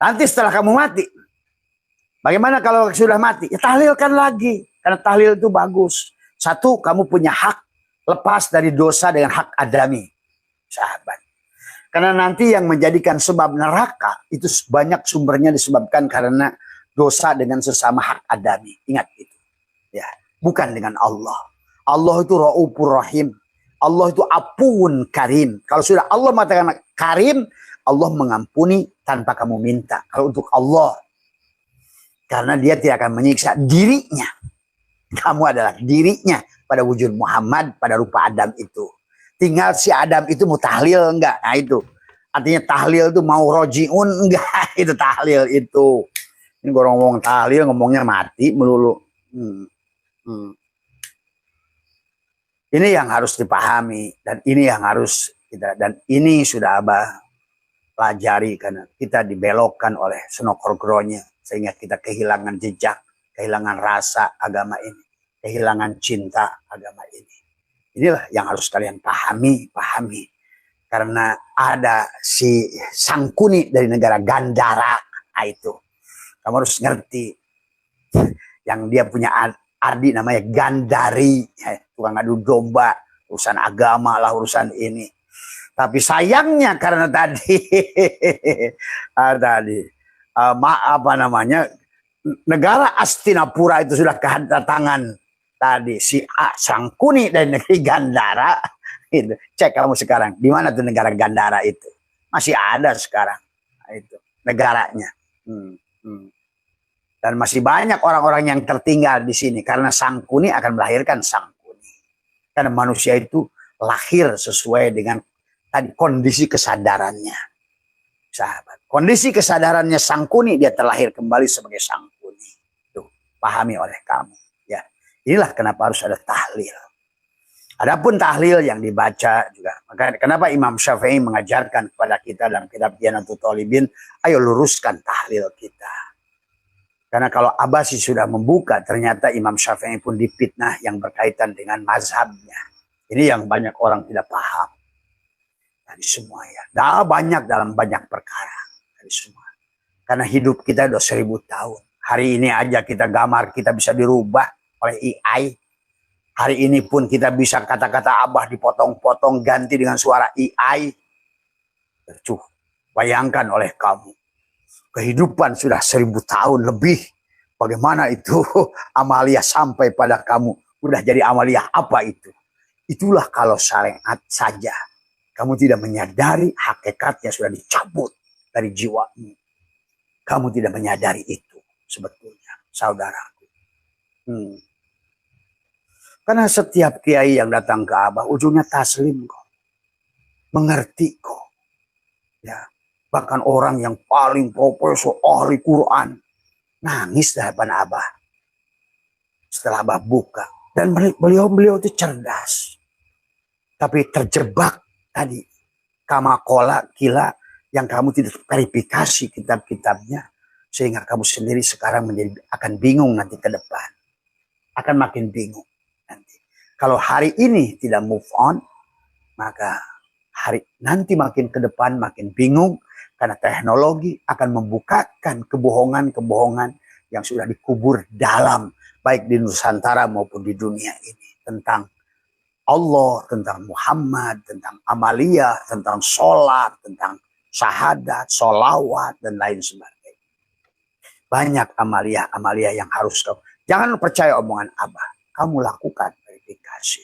Nanti setelah kamu mati, bagaimana kalau sudah mati? Ya tahlilkan lagi. Karena tahlil itu bagus. Satu, kamu punya hak lepas dari dosa dengan hak adami. Sahabat. Karena nanti yang menjadikan sebab neraka itu banyak sumbernya disebabkan karena dosa dengan sesama hak adami. Ingat itu. Ya, bukan dengan Allah. Allah itu Raufur Rahim. Allah itu Afuun Karim. Kalau sudah Allah mengatakan Karim, Allah mengampuni tanpa kamu minta. Kalau untuk Allah, karena dia tidak akan menyiksa dirinya. Kamu adalah dirinya pada wujud Muhammad, pada rupa Adam itu. Tinggal si Adam itu mau tahlil enggak? Nah itu. Artinya tahlil itu mau rojiun enggak? Itu tahlil itu. Ini gue ngomong tahlil, ngomongnya mati melulu. Ini yang harus dipahami. Dan ini yang harus kita. Dan ini sudah Abah pelajari karena kita dibelokkan oleh senokorgronya. Sehingga kita kehilangan jejak, kehilangan rasa agama ini, kehilangan cinta agama ini. Inilah yang harus kalian pahami. Karena ada si Sangkuni dari negara Gandhara. Nah itu. Kamu harus ngerti. Yang dia punya ardi namanya Gandhari. Tukang adu domba. Urusan agama lah urusan ini. Tapi sayangnya karena tadi. Negara Astinapura itu sudah kedatangan tadi si Sangkuni dari negeri Gandhara. Itu. Cek kamu sekarang di mana tuh negara Gandhara itu? Masih ada sekarang. Nah, itu negaranya. Dan masih banyak orang-orang yang tertinggal di sini karena Sangkuni akan melahirkan Sangkuni. Karena manusia itu lahir sesuai dengan tadi kondisi kesadarannya. Sahabat, kondisi kesadarannya Sangkuni, dia terlahir kembali sebagai Sangkuni. Tuh, pahami oleh kamu. Ya, inilah kenapa harus ada tahlil. Adapun tahlil yang dibaca juga. Maka kenapa Imam Syafi'i mengajarkan kepada kita dalam kitab Iyanatul Talibin, ayo luruskan tahlil kita. Karena kalau Abbasi sudah membuka, ternyata Imam Syafi'i pun dipitnah yang berkaitan dengan mazhabnya. Ini yang banyak orang tidak paham. Dari semua ya. Dah banyak dalam banyak perkara. Dari semua. Karena hidup kita udah 1000 tahun. Hari ini aja kita gambar, kita bisa dirubah oleh AI. Hari ini pun kita bisa kata-kata Abah dipotong-potong ganti dengan suara AI. Tuh, bayangkan oleh kamu. Kehidupan sudah 1000 tahun lebih. Bagaimana itu amalia sampai pada kamu. Udah jadi amalia apa itu? Itulah kalau syariat saja. Kamu tidak menyadari hakikatnya sudah dicabut dari jiwamu. Kamu tidak menyadari itu sebetulnya, saudaraku. Karena setiap kiai yang datang ke Abah, ujungnya taslim kok. Mengerti kok. Ya. Bahkan orang yang paling profesor ahli Quran. Nangis di hadapan Abah. Setelah Abah buka. Dan beliau itu cerdas. Tapi terjebak. Tadi kamakola kila yang kamu tidak verifikasi kitab-kitabnya sehingga kamu sendiri sekarang akan bingung nanti ke depan, akan makin bingung nanti. Kalau hari ini tidak move on, maka hari nanti makin ke depan makin bingung karena teknologi akan membukakan kebohongan-kebohongan yang sudah dikubur dalam baik di Nusantara maupun di dunia ini tentang Allah, tentang Muhammad, tentang amalia, tentang sholat, tentang syahadat, sholawat, dan lain sebagainya. Banyak amalia-amalia yang harus kamu. Jangan percaya omongan Abah. Kamu lakukan verifikasi.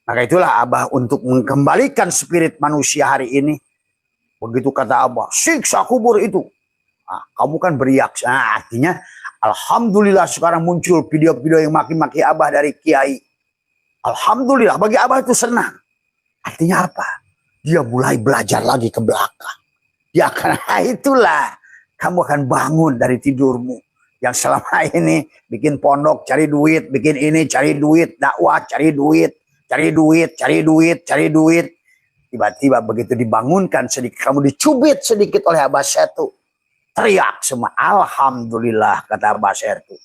Maka itulah Abah untuk mengembalikan spirit manusia hari ini. Begitu kata Abah, siksa kubur itu. Nah, kamu kan beriak. Nah, artinya, alhamdulillah sekarang muncul video-video yang maki-maki Abah dari kiai. Alhamdulillah, bagi Abah itu senang. Artinya apa? Dia mulai belajar lagi ke belakang. Dia akan, itulah. Kamu akan bangun dari tidurmu. Yang selama ini bikin pondok, cari duit. Bikin ini, cari duit. Dakwah, cari duit. Cari duit, cari duit, cari duit. Tiba-tiba begitu dibangunkan sedikit. Kamu dicubit sedikit oleh Abah Setu. Teriak semua. Alhamdulillah, kata Abah Setu.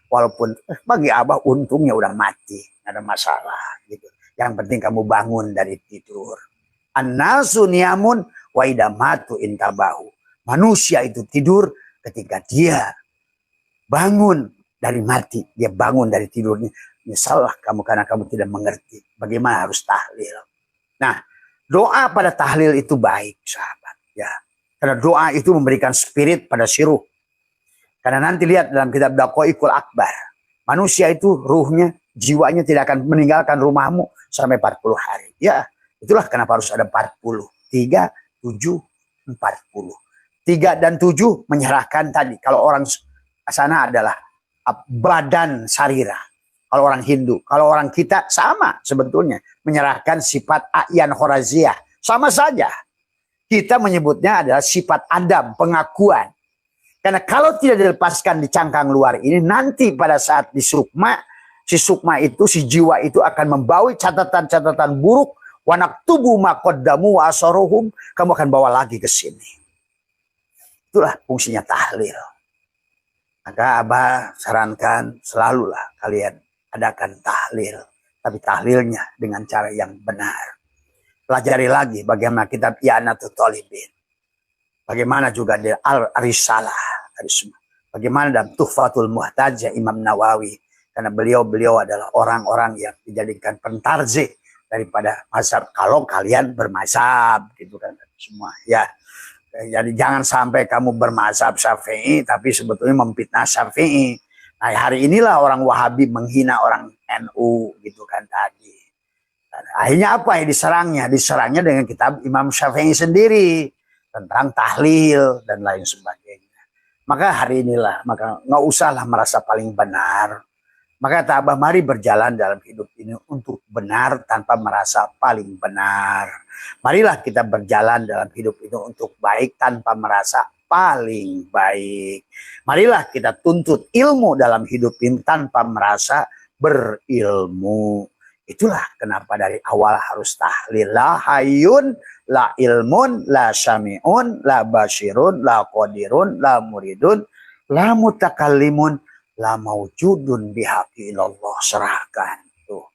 Walaupun bagi Abah untungnya udah mati, nggak ada masalah gitu. Yang penting kamu bangun dari tidur. An-nasu niyamun wa idza matu intabahu. Manusia itu tidur ketika dia bangun dari mati. Dia bangun dari tidurnya. Nyesallah kamu karena kamu tidak mengerti bagaimana harus tahlil. Nah, doa pada tahlil itu baik, sahabat. Ya, karena doa itu memberikan spirit pada si ruh. Karena nanti lihat dalam kitab Daqaiqul Akbar, manusia itu ruhnya, jiwanya tidak akan meninggalkan rumahmu sampai 40 hari. Ya, itulah kenapa harus ada 40. 3, 7, 40. 3 dan 7 menyerahkan tadi. Kalau orang sana adalah badan sarira. Kalau orang Hindu, kalau orang kita sama sebetulnya. Menyerahkan sifat a'yan khoraziyah. Sama saja. Kita menyebutnya adalah sifat Adam, pengakuan. Karena kalau tidak dilepaskan di cangkang luar ini, nanti pada saat di sukma, si sukma itu, si jiwa itu akan membawa catatan-catatan buruk. Wanaktubu maqaddamu wa asaruhum. Kamu akan bawa lagi ke sini. Itulah fungsinya tahlil. Maka Abah sarankan selalulah kalian adakan tahlil. Tapi tahlilnya dengan cara yang benar. Pelajari lagi bagaimana kitab I'anatul Talibin. Bagaimana juga di Al-Risalah. Bagaimana dalam Tuhfatul Muhtajah Imam Nawawi. Karena beliau adalah orang-orang yang dijadikan pentarjih daripada mazhab. Kalau kalian bermazhab. Gitu kan semua. Ya. Jadi jangan sampai kamu bermazhab Syafi'i tapi sebetulnya memfitnah Syafi'i. Nah, hari inilah orang Wahabi menghina orang NU gitu kan tadi. Dan akhirnya apa yang diserangnya? Diserangnya dengan kitab Imam Syafi'i sendiri tentang tahlil dan lain sebagainya. Maka hari inilah, maka nggak usahlah merasa paling benar. Maka kata Abah, mari berjalan dalam hidup ini untuk benar tanpa merasa paling benar. Marilah kita berjalan dalam hidup itu untuk baik tanpa merasa paling baik. Marilah kita tuntut ilmu dalam hidup ini tanpa merasa berilmu. Itulah kenapa dari awal harus tahlil. La hayyun, la ilmun, la syami'un, la basyirun, la qadirun, la muridun, la mutakallimun, la maujudun bihaqi ilallah. Serahkan. Tuh.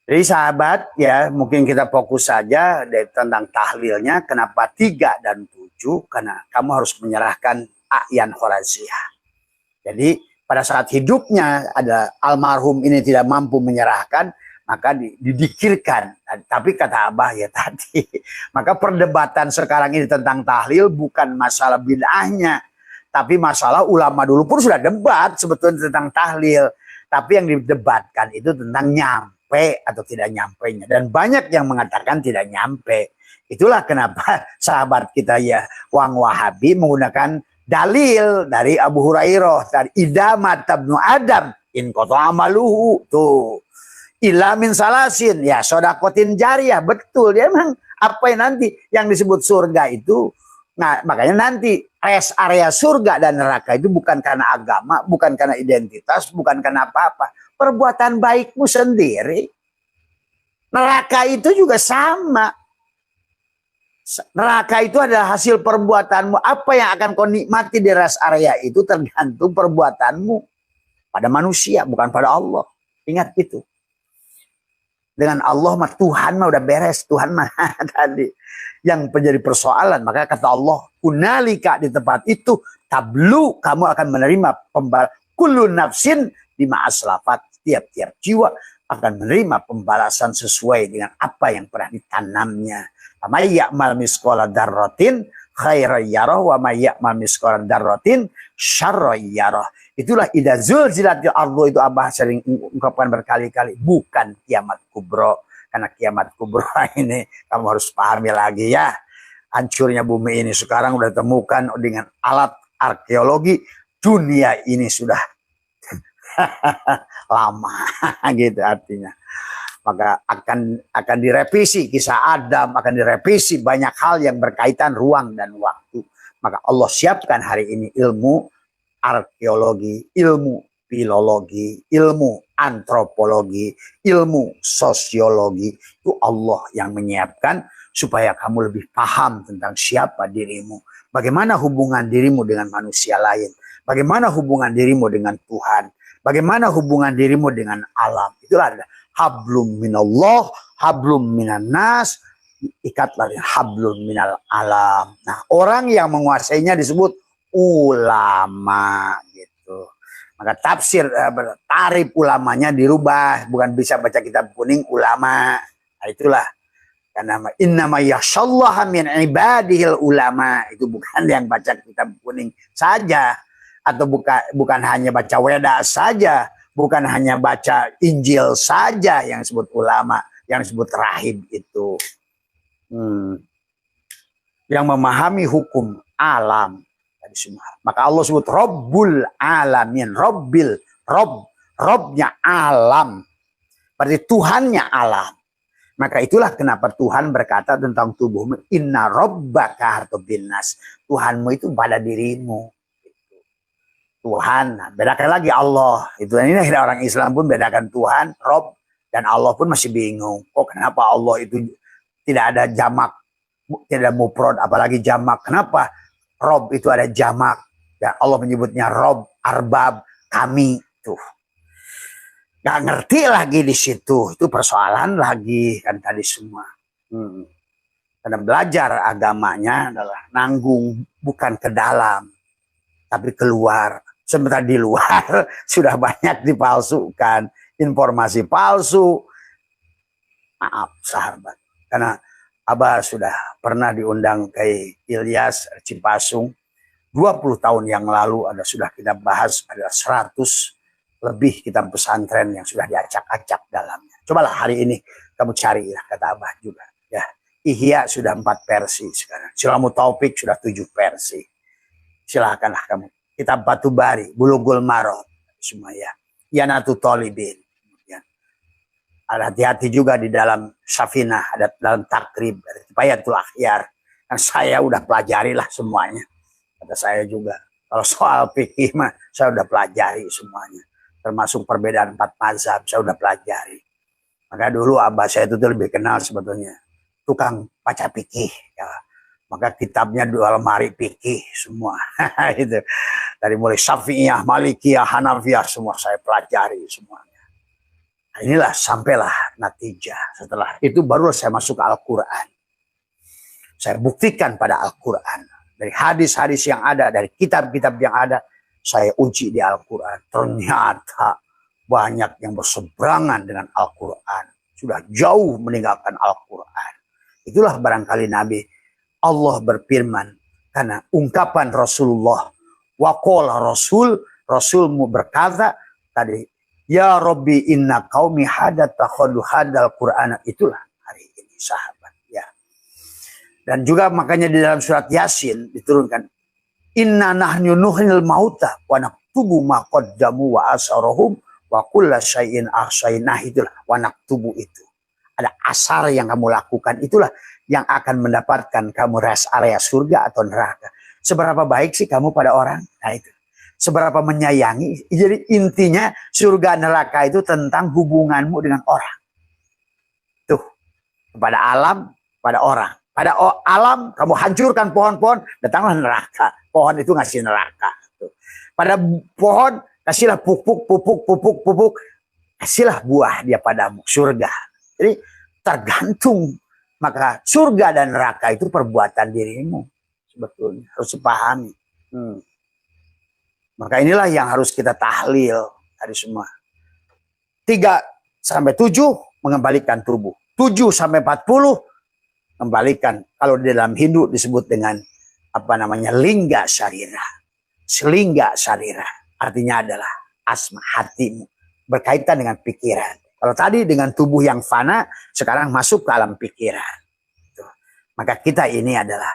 Jadi sahabat, ya mungkin kita fokus saja tentang tahlilnya. Kenapa 3 dan 7? Karena kamu harus menyerahkan a'yan khoraziyah. Jadi pada saat hidupnya ada almarhum ini tidak mampu menyerahkan, maka didikirkan. Tapi kata Abah ya tadi, maka perdebatan sekarang ini tentang tahlil bukan masalah bid'ahnya. Tapi masalah ulama dulu pun sudah debat sebetulnya tentang tahlil. Tapi yang didebatkan itu tentang nyampe atau tidak nyampenya. Dan banyak yang mengatakan tidak nyampe. Itulah kenapa sahabat kita ya Wang Wahabi menggunakan dalil dari Abu Hurairah. Dari idamat tabnu Adam in koto amaluhu. Tuh. Ila min salasin. Ya sodakotin jariyah. Betul. Dia memang apa yang nanti yang disebut surga itu. Nah makanya nanti rest area surga dan neraka itu bukan karena agama, bukan karena identitas, bukan karena apa-apa. Perbuatan baikmu sendiri. Neraka itu juga sama. Neraka itu adalah hasil perbuatanmu. Apa yang akan kau nikmati di rest area itu tergantung perbuatanmu. Pada manusia, bukan pada Allah. Ingat itu. Dengan Allah mah Tuhan mah udah beres. Tuhan mah tadi. Yang menjadi persoalan. Maka kata Allah, kunalika di tempat itu, tablu kamu akan menerima pembalasan. Kullu nafsin bima aslafat. Tiap-tiap jiwa akan menerima pembalasan sesuai dengan apa yang pernah ditanamnya. Wa may ya'mal misqala dzarratin khairan yarah wa may ya'mal misqala dzarratin syarran yarah. Itulah idza zulzilatil ardu, itu Abah sering ungkapkan berkali-kali, bukan kiamat kubro. Karena kiamat kubro ini kamu harus pahami lagi ya. Hancurnya bumi ini sekarang sudah ditemukan dengan alat arkeologi. Dunia ini sudah lama gitu artinya. Maka akan direvisi kisah Adam, akan direvisi banyak hal yang berkaitan ruang dan waktu. Maka Allah siapkan hari ini ilmu arkeologi, ilmu filologi, ilmu antropologi, ilmu sosiologi. Itu Allah yang menyiapkan supaya kamu lebih paham tentang siapa dirimu. Bagaimana hubungan dirimu dengan manusia lain. Bagaimana hubungan dirimu dengan Tuhan. Bagaimana hubungan dirimu dengan alam. Itulah hablum minallah, hablum minan nas, ikatlah hablun minal alam. Nah, orang yang menguasainya disebut ulama gitu. Maka tafsir tarif ulamanya dirubah, bukan bisa baca kitab kuning ulama. Nah, itulah karena innama yakhsyallaha min ibadihil ulama, itu bukan yang baca kitab kuning saja, atau bukan hanya baca weda saja, bukan hanya baca Injil saja yang disebut ulama, yang disebut rahib itu. Yang memahami hukum alam. Maka Allah sebut Rabbul Alamin, Robnya alam, berarti Tuhannya alam. Maka itulah kenapa Tuhan berkata tentang tubuhmu, inna rabbaka hartu binnas, Tuhanmu itu pada dirimu. Tuhan, bedakan lagi Allah. Itu ini orang Islam pun bedakan Tuhan, Rob, dan Allah pun masih bingung. Oh, kenapa Allah itu tidak ada jamak, tidak mufrad, apalagi jamak? Kenapa Rob itu ada jamak? Dan Allah menyebutnya Rob, Arbab, kami tuh. Gak ngerti lagi di situ, itu persoalan lagi kan tadi semua. Karena belajar agamanya adalah nanggung, bukan ke dalam, tapi keluar. Sebentar di luar sudah banyak dipalsukan, informasi palsu. Maaf sahabat, karena Abah sudah pernah diundang ke Ilyas Cipasung 20 tahun yang lalu, sudah kita bahas, ada 100 lebih kitab pesantren yang sudah diacak-acak dalamnya. Cobalah hari ini kamu cari ya, kata Abah juga. Ya, Ihya sudah 4 versi sekarang. Silamu Taufik sudah 7 versi. Silahkanlah kamu. Kitab Batubari, Bulughul Maram, semua ya. Yanatu Tolibin. Ya. Ada hati-hati juga di dalam Safinah, ada dalam Takrib, ada Kifayatul Akhyar. Dan saya udah pelajari lah semuanya. Kata saya juga. Kalau soal fikih mah saya udah pelajari semuanya. Termasuk perbedaan 4 mazhab saya udah pelajari. Maka dulu abah saya itu lebih kenal sebetulnya tukang baca fikih. Ya. Maka kitabnya 2 lemari fikih semua. Itu. Dari mulai Syafi'iyah, Malikiyah, Hanafiyah semua saya pelajari semuanya. Nah, inilah sampailah natijah. Setelah itu baru saya masuk ke Al-Quran. Saya buktikan pada Al-Quran. Dari hadis-hadis yang ada, dari kitab-kitab yang ada, saya uji di Al-Quran. Ternyata banyak yang berseberangan dengan Al-Quran. Sudah jauh meninggalkan Al-Quran. Itulah barangkali Nabi Allah berfirman. Karena ungkapan Rasulullah. Waqala Rasulmu berkata tadi. Ya Rabbi inna qaumi hadat takhadu hadal Qur'an. Itulah hari ini sahabat. Ya. Dan juga makanya di dalam surat Yasin diturunkan. Inna nahnu nuhnil mauta wa naktubu ma qaddamu wa asarahum wa kulla syai'in ahsainah, itulah wa naktubu itu. Ada asar yang kamu lakukan, itulah yang akan mendapatkan kamu rest area surga atau neraka. Seberapa baik sih kamu pada orang? Nah itu. Seberapa menyayangi. Jadi intinya surga neraka itu tentang hubunganmu dengan orang. Tuh. Pada alam, pada orang. Pada alam kamu hancurkan pohon-pohon, datanglah neraka. Pohon itu ngasih neraka. Tuh. Pada pohon kasihlah pupuk, kasihlah buah dia padamu, surga. Jadi tergantung. Maka surga dan neraka itu perbuatan dirimu. Sebetulnya harus dipahami. Maka inilah yang harus kita tahlil dari semua. 3-7 mengembalikan tubuh. 7-40 kembalikan. Kalau di dalam Hindu disebut dengan lingga sarira. Selingga sarira. Artinya adalah asma, hatimu. Berkaitan dengan pikiran. Kalau tadi dengan tubuh yang fana, sekarang masuk ke alam pikiran. Maka kita ini adalah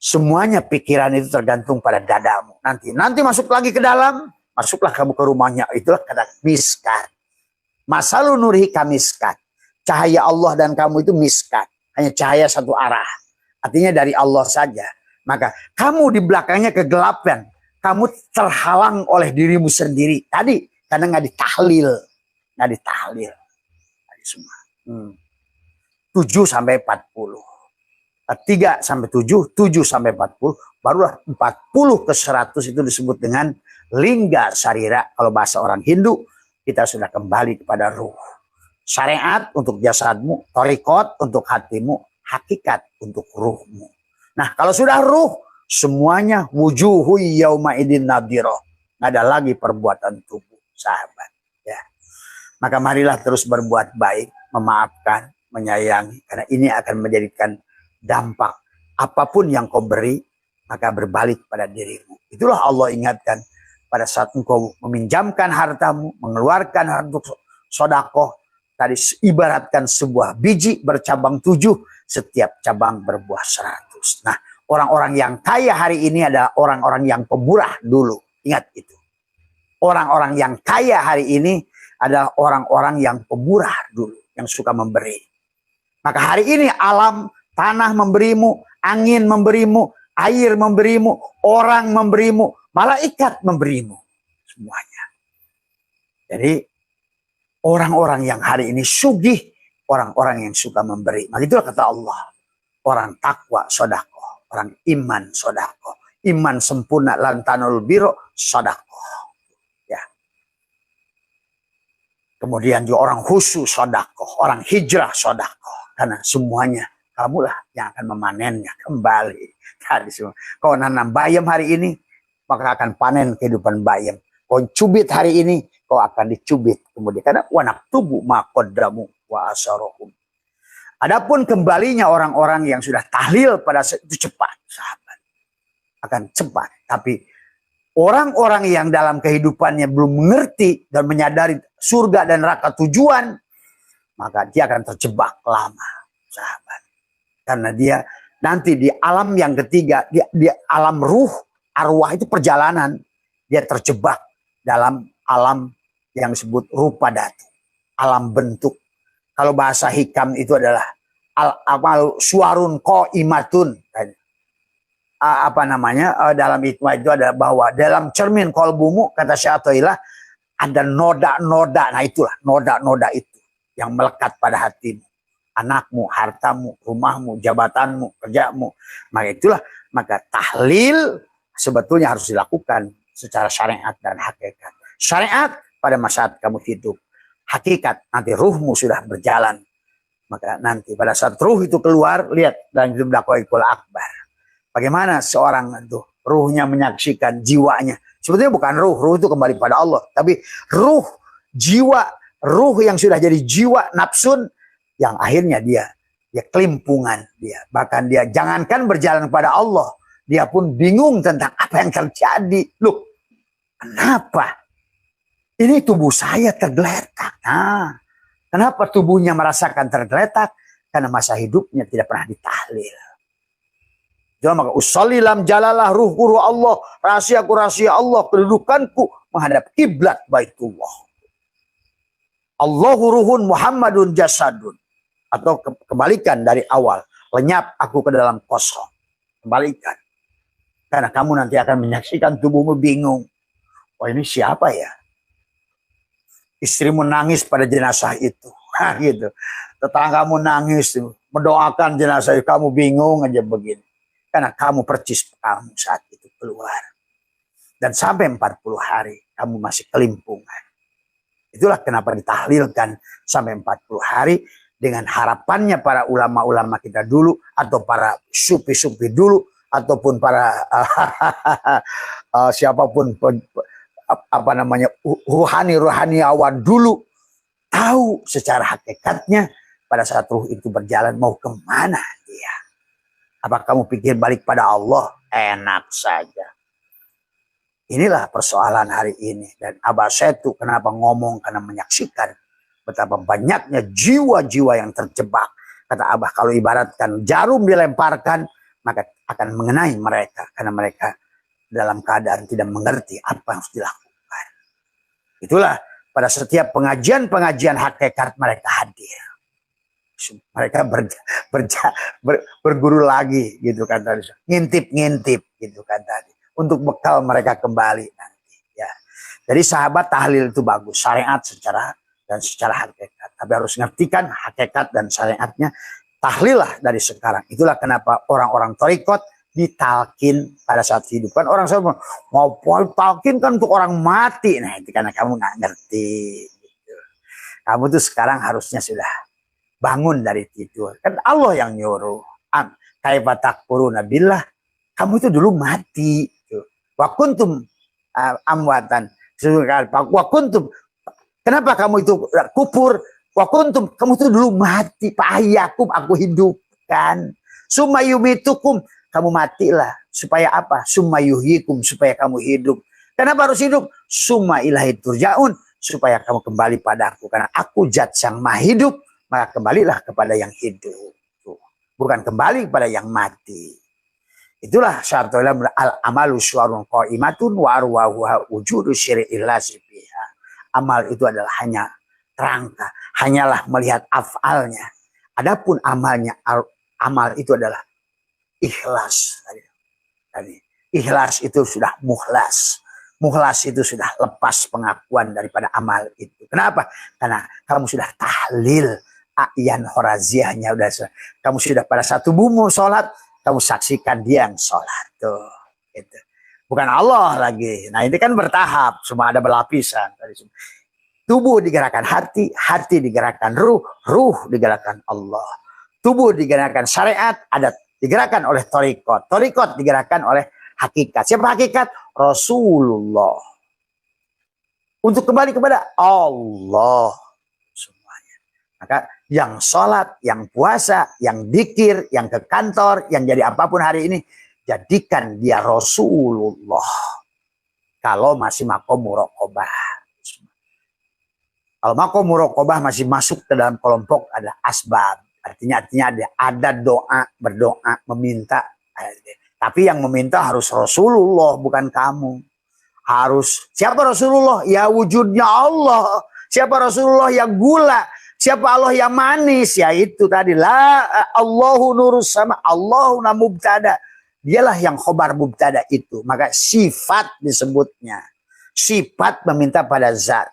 semuanya pikiran itu tergantung pada dadamu. Nanti masuk lagi ke dalam, masuklah kamu ke rumahnya. Itulah kata miskat. Masalu nurhi kamiskat. Cahaya Allah dan kamu itu miskat. Hanya cahaya satu arah. Artinya dari Allah saja. Maka kamu di belakangnya kegelapan. Kamu terhalang oleh dirimu sendiri. Tadi karena nggak ditahlil. Nggak ditahlil. Tadi semua. 7-40. 3-7, 7-40, barulah 40-100 itu disebut dengan lingga sarira. Kalau bahasa orang Hindu, kita sudah kembali kepada ruh. Syariat untuk jasadmu, torikot untuk hatimu, hakikat untuk ruhmu. Nah, kalau sudah ruh, semuanya wujuhu yauma idin nadhiroh. Nggak ada lagi perbuatan tubuh, sahabat. Ya. Maka marilah terus berbuat baik, memaafkan, menyayangi. Karena ini akan menjadikan dampak. Apapun yang kau beri, maka berbalik pada dirimu. Itulah Allah ingatkan pada saat engkau meminjamkan hartamu, mengeluarkan harta sodakoh. Tadi ibaratkan sebuah biji bercabang 7, setiap cabang berbuah 100. Nah, orang-orang yang kaya hari ini adalah orang-orang yang pemurah dulu. Ingat itu. Orang-orang yang kaya hari ini adalah orang-orang yang pemurah dulu, yang suka memberi. Maka hari ini alam, tanah memberimu, angin memberimu, air memberimu, orang memberimu, malaikat memberimu. Semuanya. Jadi orang-orang yang hari ini sugih, orang-orang yang suka memberi. Maka itulah kata Allah. Orang takwa sodako, orang iman sodako. Iman sempurna lantanul biro sodako. Ya. Kemudian juga orang khusyuk sodako, orang hijrah sodako. Karena semuanya kamulah yang akan memanennya kembali. Tadi semua. Kau nanam bayam hari ini, maka akan panen kehidupan bayam. Kau cubit hari ini, kau akan dicubit kemudian. Karena wanak tubuh makodamu wa asarohum. Adapun kembalinya orang-orang yang sudah tahlil pada saat itu cepat, sahabat. Akan cepat. Tapi orang-orang yang dalam kehidupannya belum mengerti dan menyadari surga dan neraka tujuan, maka dia akan terjebak lama, sahabat. Karena dia nanti di alam yang ketiga, di alam ruh, arwah itu perjalanan. Dia terjebak dalam alam yang disebut rupa datu, alam bentuk. Kalau bahasa hikam itu adalah al-amal suarun qaimatun. Apa namanya? Dalam hikmah itu ada bahwa dalam cermin kolbumu, kata Syaikhullah, ada noda-noda. Nah itulah noda-noda itu yang melekat pada hatimu. Anakmu, hartamu, rumahmu, jabatanmu, kerjamu. Maka tahlil sebetulnya harus dilakukan secara syariat dan hakikat. Syariat pada masa kamu hidup. Hakikat nanti ruhmu sudah berjalan. Maka nanti pada saat ruh itu keluar, lihat dalam hidup dakwaikul akbar. Bagaimana seorang itu ruhnya menyaksikan jiwanya. Sebetulnya bukan ruh itu kembali pada Allah. Tapi ruh, jiwa, ruh yang sudah jadi jiwa nafsun, yang akhirnya dia kelimpungan. Bahkan dia jangankan berjalan pada Allah, dia pun bingung tentang apa yang terjadi. Loh, kenapa? Ini tubuh saya tergeletak. Nah, kenapa tubuhnya merasakan tergeletak? Karena masa hidupnya tidak pernah ditahlil. Jadi maka usolli lam jalalah ruh Allah, rahasia Allah, kedudukanku menghadap kiblat Baitullah. Allahu ruhun Muhammadun jasadun. Atau kembalikan dari awal, lenyap aku ke dalam kosong. Kembalikan. Karena kamu nanti akan menyaksikan tubuhmu bingung. Oh ini siapa ya? Istrimu nangis pada jenazah itu. Nah, gitu. Tetanggamu nangis, mendoakan jenazah itu, kamu bingung aja begini. Karena kamu percis kamu saat itu keluar. Dan sampai 40 hari kamu masih kelimpungan. Itulah kenapa ditahlilkan sampai 40 hari dengan harapannya para ulama-ulama kita dulu atau para sufi-sufi dulu ataupun para siapapun apa namanya ruhani-ruhaniawan dulu tahu secara hakikatnya pada saat ruh itu berjalan mau kemana dia. Apa kamu pikir balik pada Allah? Enak saja. Inilah persoalan hari ini. Dan Abah Setu kenapa ngomong? Karena menyaksikan betapa banyaknya jiwa-jiwa yang terjebak. Kata Abah, kalau ibaratkan jarum dilemparkan, maka akan mengenai mereka. Karena mereka dalam keadaan tidak mengerti apa yang harus dilakukan. Itulah pada setiap pengajian-pengajian hakikat mereka hadir. Mereka berguru lagi gitu kan tadi, ngintip gitu kan tadi, untuk bekal mereka kembali nanti ya. Jadi sahabat, tahlil itu bagus, syariat secara hakikat, tapi harus ngertikan hakikat dan syariatnya. Tahlil lah dari sekarang. Itulah kenapa orang-orang thariqat ditalkin pada saat hidup. Kan orang saya mau talkin kan untuk orang mati. Nah itu karena kamu nggak ngerti gitu. Kamu tuh sekarang harusnya sudah bangun dari tidur. Kan Allah yang nyuruh. Kaifa takfuruna billah. Kamu itu dulu mati. Wa kuntum amwatan. Wa kuntum. Kenapa kamu itu kufur? Wa kuntum. Kamu itu dulu mati. Fa'ahyakum, aku hidupkan. Summa yumitukum. Kamu matilah. Supaya apa? Summa yuhyikum. Supaya kamu hidup. Kenapa harus hidup? Summa ilahi turja'un. Supaya kamu kembali padaku. Karena aku zat yang maha hidup, maka kembalilah kepada yang hidup. Bukan kembali kepada yang mati. Itulah syaratul al-amalu syuarun qa'imatun wa arwahuha wujudu syiri'il lasifiha. Amal itu adalah hanya kerangka. Hanyalah melihat afalnya. Adapun amalnya, amal itu adalah ikhlas. Ikhlas itu sudah mukhlas. Mukhlas itu sudah lepas pengakuan daripada amal itu. Kenapa? Karena kamu sudah tahlil a'yan horaziahnya. Kamu sudah pada satu bumu sholat, kamu saksikan dia yang sholat. Tuh, gitu. Bukan Allah lagi. Nah ini kan bertahap, semua ada berlapisan. Tubuh digerakkan hati, hati digerakkan ruh, ruh digerakkan Allah. Tubuh digerakkan syariat, adat digerakkan oleh thariqat. Thariqat digerakkan oleh hakikat. Siapa hakikat? Rasulullah. Untuk kembali kepada Allah semuanya. Maka yang sholat, yang puasa, yang dzikir, yang ke kantor, yang jadi apapun hari ini, jadikan dia Rasulullah. Kalau masih makom muraqabah. Kalau makom muraqabah masih masuk ke dalam kelompok ada asbab. Artinya ada doa, berdoa, meminta. Tapi yang meminta harus Rasulullah, bukan kamu. Harus, siapa Rasulullah? Ya wujudnya Allah. Siapa Rasulullah? Yang gula. Siapa Allah yang manis? Ya itu tadi. La Allahu nurus sama. Allahu mubtada. Dialah yang khobar mubtada itu. Maka sifat disebutnya. Sifat meminta pada zat.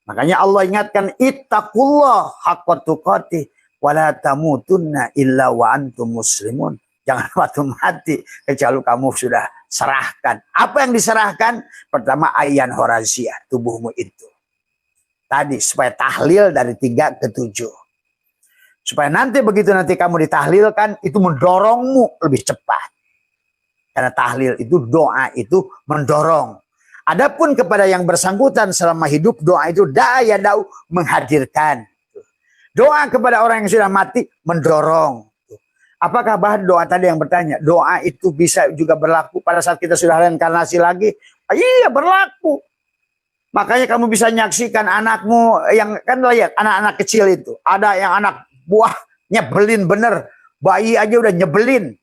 Makanya Allah ingatkan. Ittaqullah haqqa tuqatih. Wala tamutunna illa wa antum muslimun. Jangan waktu mati kecuali kamu sudah serahkan. Apa yang diserahkan? Pertama ayyan horaziyah, tubuhmu itu. Tadi supaya tahlil dari 3 ke 7. Supaya nanti begitu nanti kamu ditahlilkan itu mendorongmu lebih cepat. Karena tahlil itu doa itu mendorong. Adapun kepada yang bersangkutan selama hidup doa itu da'ya da'u menghadirkan. Doa kepada orang yang sudah mati mendorong. Apakah bahan doa tadi yang bertanya? Doa itu bisa juga berlaku pada saat kita sudah reinkarnasi lagi? Iya berlaku. Makanya kamu bisa menyaksikan anakmu yang kan lihat anak-anak kecil itu. Ada yang anak buah nyebelin bener. Bayi aja udah nyebelin.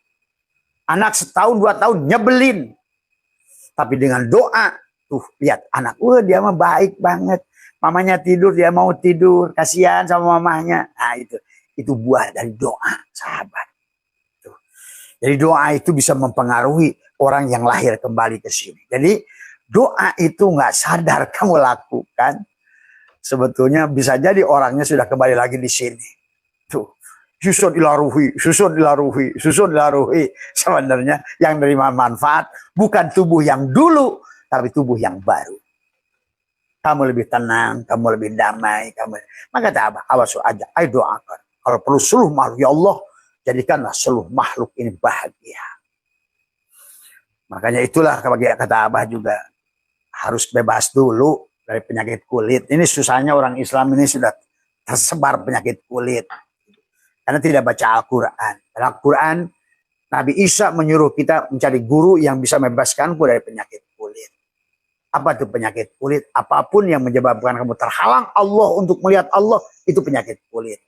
Anak setahun 2 tahun nyebelin. Tapi dengan doa tuh lihat anak, dia mah baik banget. Mamanya tidur dia mau tidur. Kasihan sama mamanya. Nah itu buah dari doa sahabat. Jadi doa itu bisa mempengaruhi orang yang lahir kembali ke sini. Jadi doa itu nggak sadar kamu lakukan. Sebetulnya bisa jadi orangnya sudah kembali lagi di sini. Tuh, susun ilaruhi. Sebenarnya yang menerima manfaat bukan tubuh yang dulu, tapi tubuh yang baru. Kamu lebih tenang, kamu lebih damai. Maka tak awas aja, ayo doakan. Kalau perlu seluruh makhluk ya Allah, jadikanlah seluruh makhluk ini bahagia. Makanya itulah kata Abah juga harus bebas dulu dari penyakit kulit. Ini susahnya orang Islam ini sudah tersebar penyakit kulit. Karena tidak baca Al-Quran. Dalam Al-Quran, Nabi Isa menyuruh kita mencari guru yang bisa membebaskanku dari penyakit kulit. Apa itu penyakit kulit? Apapun yang menyebabkan kamu terhalang Allah untuk melihat Allah, itu penyakit kulit.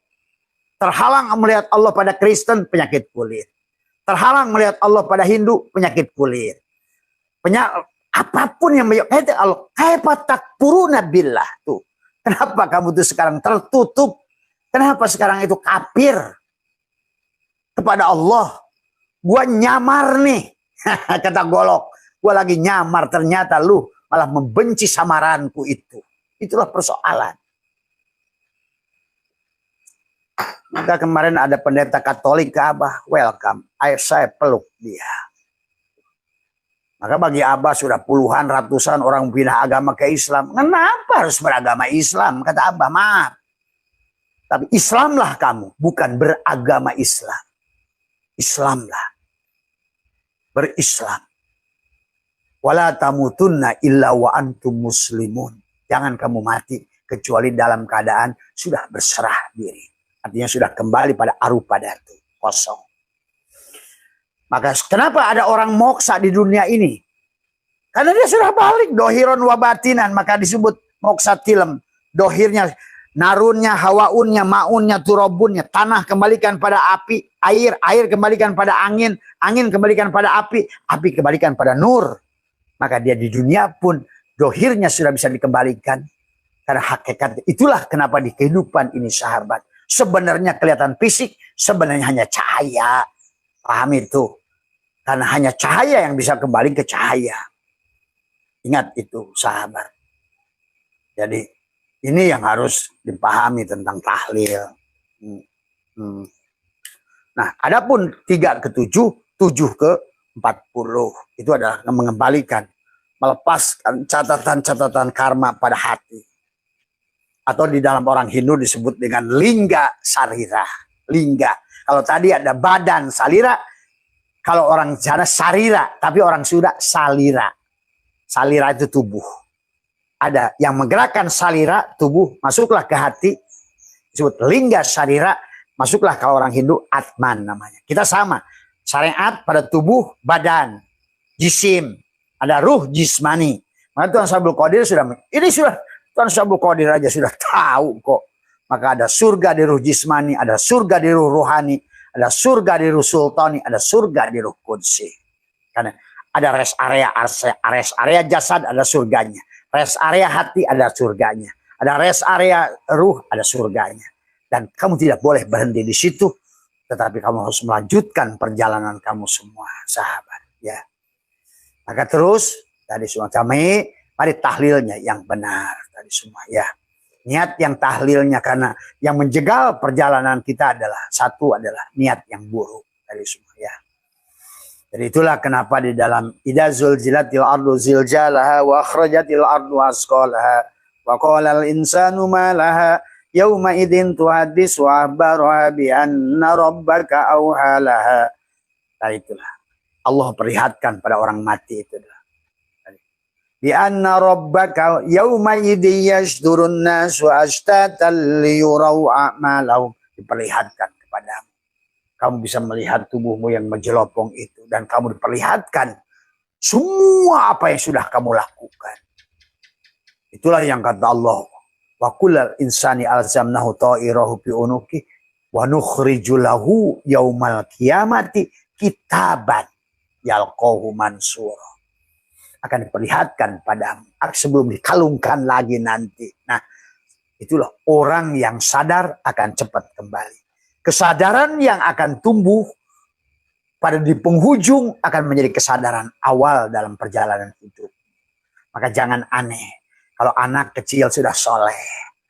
Terhalang melihat Allah pada Kristen, penyakit kulit. Terhalang melihat Allah pada Hindu, penyakit kulit. Apapun yang menyebabkan Allah, kaifa takfuruna billah tuh. Kenapa kamu tuh sekarang tertutup? Kenapa sekarang itu kafir kepada Allah? Gua nyamar nih, kata Golok. Gua lagi nyamar, ternyata lu malah membenci samaranku itu. Itulah persoalan. Maka kemarin ada pendeta Katolik ke Abah, welcome. Saya peluk dia. Maka bagi Abah sudah puluhan, ratusan orang pindah agama ke Islam. Kenapa harus beragama Islam? Kata Abah, maaf. Tapi Islamlah kamu, bukan beragama Islam. Islamlah. Berislam. Wala tamutunna illa wa antum muslimun. Jangan kamu mati kecuali dalam keadaan sudah berserah diri. Artinya sudah kembali pada arupa datu, kosong. Maka kenapa ada orang moksa di dunia ini? Karena dia sudah balik dohiron wabatinan, maka disebut moksa tilem. Dohirnya, narunnya, hawaunnya, maunnya, turobunnya. Tanah kembalikan pada api, air kembalikan pada angin kembalikan pada api kembalikan pada nur. Maka dia di dunia pun dohirnya sudah bisa dikembalikan. Karena hakikat itulah kenapa di kehidupan ini sahabat. Sebenarnya kelihatan fisik, sebenarnya hanya cahaya. Paham itu? Karena hanya cahaya yang bisa kembali ke cahaya. Ingat itu sahabat. Jadi ini yang harus dipahami tentang tahlil. Nah, adapun 3 ke 7, 7 ke 40 itu adalah mengembalikan, melepaskan catatan-catatan karma pada hati. Atau di dalam orang Hindu disebut dengan lingga sarira. Lingga. Kalau tadi ada badan salira, kalau orang sana sarira, tapi orang Sunda salira. Salira itu tubuh. Ada yang menggerakkan salira, tubuh, masuklah ke hati, disebut lingga sarira, masuklah kalau orang Hindu atman namanya. Kita sama. Syariat pada tubuh, badan, jisim, ada ruh jismani. Maka Tuan Syabul Qadir Tuan Syabul Qadir aja sudah tahu kok. Maka ada surga di ruh jismani, ada surga di ruh rohani, ada surga di ruh sultani, ada surga di ruh qudsi. Karena ada rest area jasad, ada surganya. Rest area hati, ada surganya. Ada rest area ruh, ada surganya. Dan kamu tidak boleh berhenti di situ, tetapi kamu harus melanjutkan perjalanan kamu semua, sahabat. Ya. Maka terus, tadi semua kami, mari tahlilnya yang benar. Tadi semua, ya. Niat yang tahlilnya, karena yang menjegal perjalanan kita adalah, satu adalah niat yang buruk. Tadi semua, ya. Jadi itulah kenapa di dalam idza zulzilatil ardu zilzalaha wa akhrajatil ardu asqalaha wa qala al insanu ma laha yauma idzin tuhaddis wa akhbaraha bi anna rabbaka awhalaha. Nah itulah Allah perlihatkan pada orang mati itu adalah bi anna rabbaka yauma idzin yasdurun nasu ashtatan liyurau a'malahum, diperlihatkan kepadamu. Kamu bisa melihat tubuhmu yang menjelopong itu. Dan kamu diperlihatkan semua apa yang sudah kamu lakukan. Itulah yang kata Allah. Wa kullal insani alzamnahu ta'irahu fi unuki wa nukhriju lahu yaumal qiyamati kitaban yalqahu mansura. Akan diperlihatkan padamu sebelum dikalungkan lagi nanti. Nah, itulah orang yang sadar akan cepat kembali. Kesadaran yang akan tumbuh pada di penghujung akan menjadi kesadaran awal dalam perjalanan hidup. Maka jangan aneh kalau anak kecil sudah soleh,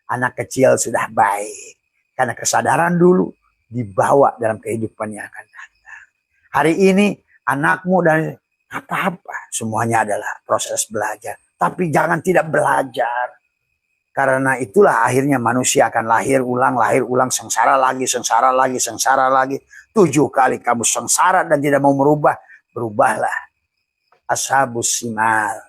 anak kecil sudah baik. Karena kesadaran dulu dibawa dalam kehidupan yang akan datang. Hari ini anakmu dan apa-apa semuanya adalah proses belajar. Tapi jangan tidak belajar. Karena itulah akhirnya manusia akan lahir ulang, sengsara lagi. 7 kali kamu sengsara dan tidak mau merubah, berubahlah. Ashabus simal.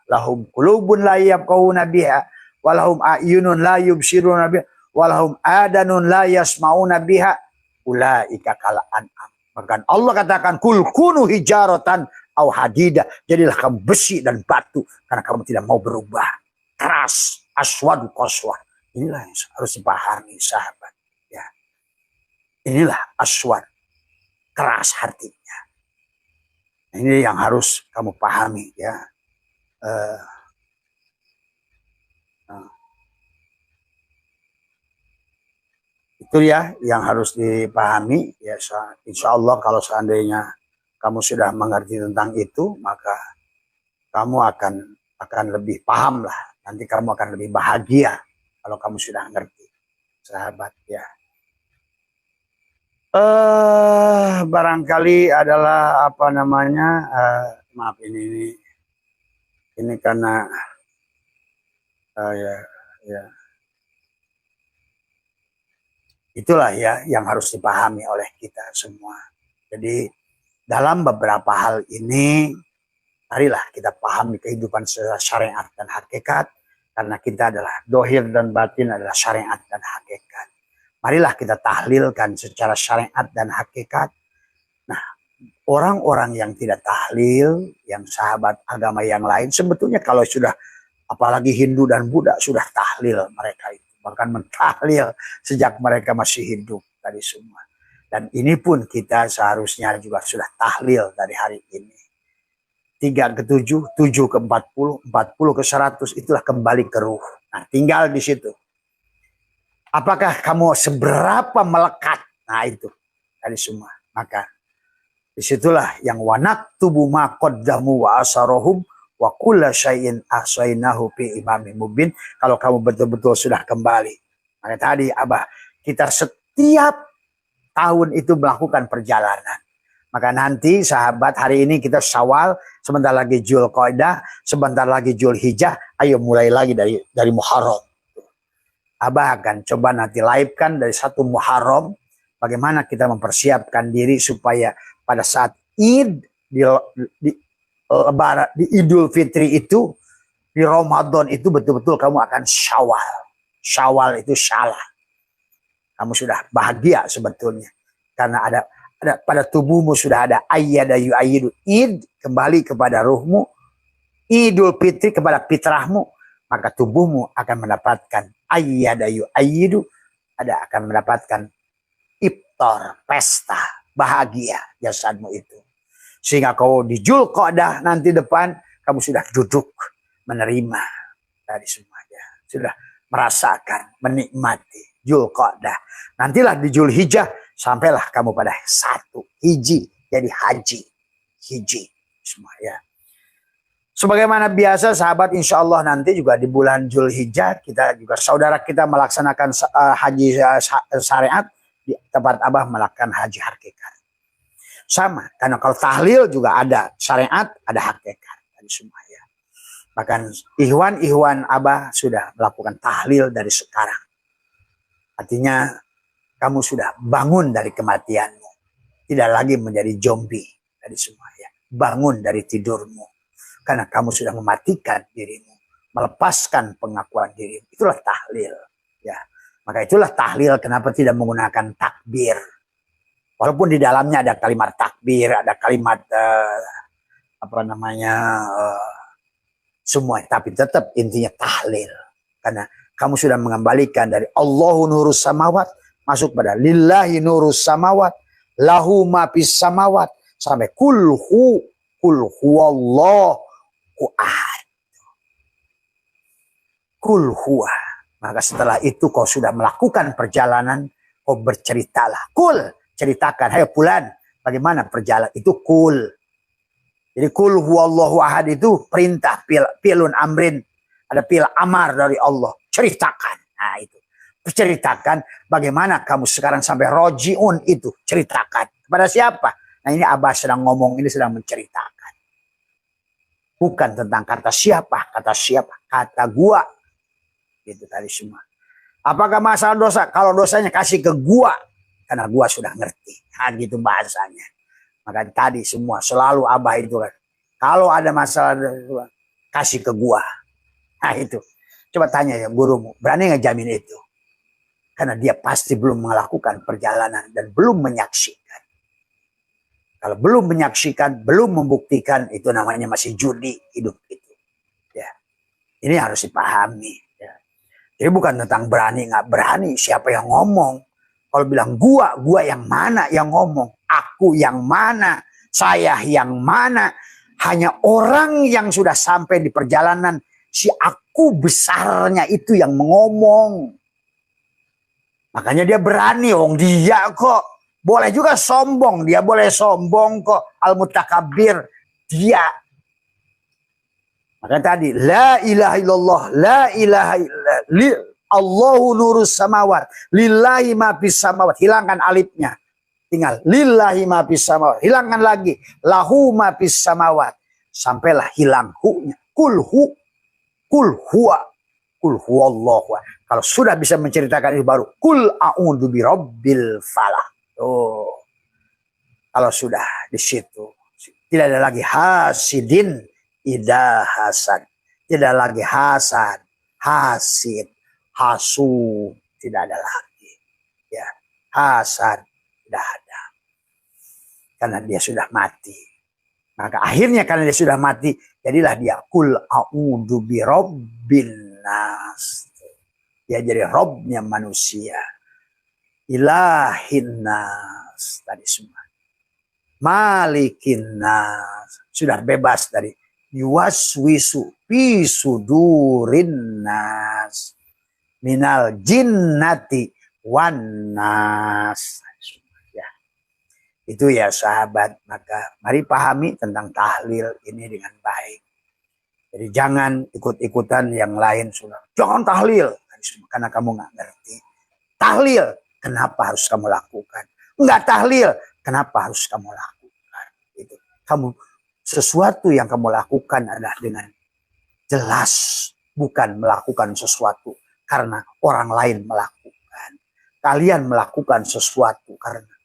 Lahum qulubun la yafqahuna biha, walahum a'yunun la yubsiruna biha, walahum adanun la yasmauna biha, ulaika kal an'am. Bahkan Allah katakan kul kunu hijaratan au hadida. Jadilah kamu besi dan batu karena kamu tidak mau berubah. Keras. Aswadu qaswah. Inilah yang harus dipahami sahabat. Ya. Inilah aswad. Keras hatinya. Ini yang harus kamu pahami. Ya. Itu ya yang harus dipahami. Ya, insya Allah kalau seandainya kamu sudah mengerti tentang itu, maka kamu akan lebih paham lah. Nanti kamu akan lebih bahagia kalau kamu sudah ngerti, sahabat ya. Barangkali adalah apa namanya, maaf ini karena ya. Itulah ya yang harus dipahami oleh kita semua. Jadi dalam beberapa hal ini, marilah kita pahami kehidupan secara syariat dan hakikat. Karena kita adalah dohir dan batin adalah syariat dan hakikat. Marilah kita tahlilkan secara syariat dan hakikat. Nah, orang-orang yang tidak tahlil, yang sahabat agama yang lain, sebetulnya kalau sudah, apalagi Hindu dan Buddha, sudah tahlil mereka itu. Bahkan mentahlil sejak mereka masih hidup tadi semua. Dan ini pun kita seharusnya juga sudah tahlil dari hari ini. 3 ke 7, 7 ke 40, 40 ke 100, itulah kembali ke ruh. Nah, tinggal di situ. Apakah kamu seberapa melekat? Nah, itu tadi semua. Maka disitulah yang wanak tubuh ma qaddamu wa asarohum wa kulla syai'in ahsainahu fi imamin mubin. Kalau kamu betul-betul sudah kembali. Maka tadi Abah, kita setiap tahun itu melakukan perjalanan. Maka nanti sahabat, hari ini kita Syawal, sebentar lagi Dzulqa'dah, sebentar lagi Dzulhijjah, ayo mulai lagi dari Muharram. Abah akan coba nanti live-kan dari 1 Muharram, bagaimana kita mempersiapkan diri supaya pada saat Id Lebaran, di Idul Fitri itu, di Ramadan itu betul-betul kamu akan Syawal. Syawal itu salah. Kamu sudah bahagia sebetulnya. Karena ada pada tubuhmu sudah ada ayyada yu'ayyidu. Id kembali kepada ruhmu. Idul Fitri kepada fitrahmu. Maka tubuhmu akan mendapatkan ayyada yu'ayyidu. Akan mendapatkan iftar, pesta, bahagia jasadmu itu. Sehingga kau di Dzulqa'dah nanti depan, kamu sudah duduk menerima dari semuanya. Sudah merasakan, menikmati Dzulqa'dah. Nantilah di Dzulhijjah, sampailah kamu pada 1 hiji, jadi haji. Hiji, semua ya. Sebagaimana biasa sahabat, insya Allah nanti juga di bulan Dzulhijjah, kita juga saudara kita melaksanakan haji syariat, di tempat Abah melakukan haji hakikat. Sama, karena kalau tahlil juga ada syariat, ada hakikat. Semua ya. Bahkan ihwan Abah sudah melakukan tahlil dari sekarang. Artinya kamu sudah bangun dari kematianmu. Tidak lagi menjadi zombie dari semua ya. Bangun dari tidurmu. Karena kamu sudah mematikan dirimu. Melepaskan pengakuan dirimu. Itulah tahlil. Ya. Maka itulah tahlil kenapa tidak menggunakan takbir. Walaupun di dalamnya ada kalimat takbir, ada kalimat semua, tapi tetap intinya tahlil. Karena kamu sudah mengembalikan dari Allahu nurus samawat masuk pada lillahi nurus samawat, lahu ma fis samawat sampai kul huwallahu ahad. Kul huwa. Maka setelah itu kau sudah melakukan perjalanan, kau berceritalah. Kul, ceritakan, hai fulan, bagaimana perjalanan itu kul. Jadi kul huwallahu ahad itu perintah, fi'lun amrin, ada fi'l amar dari Allah. Ceritakan. Nah itu. Ceritakan bagaimana kamu sekarang sampai rojiun itu. Ceritakan. Kepada siapa? Nah ini Abah sedang ngomong, ini sedang menceritakan. Bukan tentang kata siapa, kata gua. Itu tadi semua. Apakah masalah dosa? Kalau dosanya kasih ke gua. Karena gua sudah ngerti. Nah gitu bahasanya. Maka tadi semua selalu Abah itu kan. Kalau ada masalah kasih ke gua. Nah itu. Coba tanya ya gurumu. Berani nggak jamin itu? Karena dia pasti belum melakukan perjalanan dan belum menyaksikan. Kalau belum menyaksikan, belum membuktikan, itu namanya masih judi hidup itu. Ya. Ini harus dipahami. Ya. Jadi bukan tentang berani nggak berani. Siapa yang ngomong? Kalau bilang gua yang mana yang ngomong? Aku yang mana? Saya yang mana? Hanya orang yang sudah sampai di perjalanan, si aku besarnya itu yang mengomong. Makanya dia berani, dia kok. Boleh juga sombong, dia boleh sombong kok. Al-Mutakabbir, dia. Maka tadi, la ilaha illallah, la ilaha illallah, Allahu nurus samawat, lillahi ma fis samawat. Hilangkan alifnya. Tinggal lillahi ma fis samawat. Hilangkan lagi, lahu ma fis samawat. Sampailah hilang hu-nya. Kul huwa, kul huwallahu. Kalau sudah bisa menceritakan itu baru kul a'udzu birabbil falaq. Oh. Kalau sudah di situ tidak ada lagi hasidin idza hasad. Tidak lagi hasad, hasid, hasud, tidak ada lagi. Ya, hasad tidak ada. Karena dia sudah mati. Maka akhirnya karena dia sudah mati, jadilah dia kul a'udzu birabbin nas. Dia jadi robnya manusia. Ilahin nas tadi semua. Malikin nas. Sudah bebas dari yuwaswisu fi sudurin nas minal jinnati wan nas. Ya. Itu ya sahabat, maka mari pahami tentang tahlil ini dengan baik. Jadi jangan ikut-ikutan yang lain sudah. Jangan tahlil karena kamu nggak ngerti. Tahlil kenapa harus kamu lakukan? Enggak tahlil kenapa harus kamu lakukan? Itu kamu sesuatu yang kamu lakukan adalah dengan jelas, bukan melakukan sesuatu karena orang lain melakukan. Kalian melakukan sesuatu karena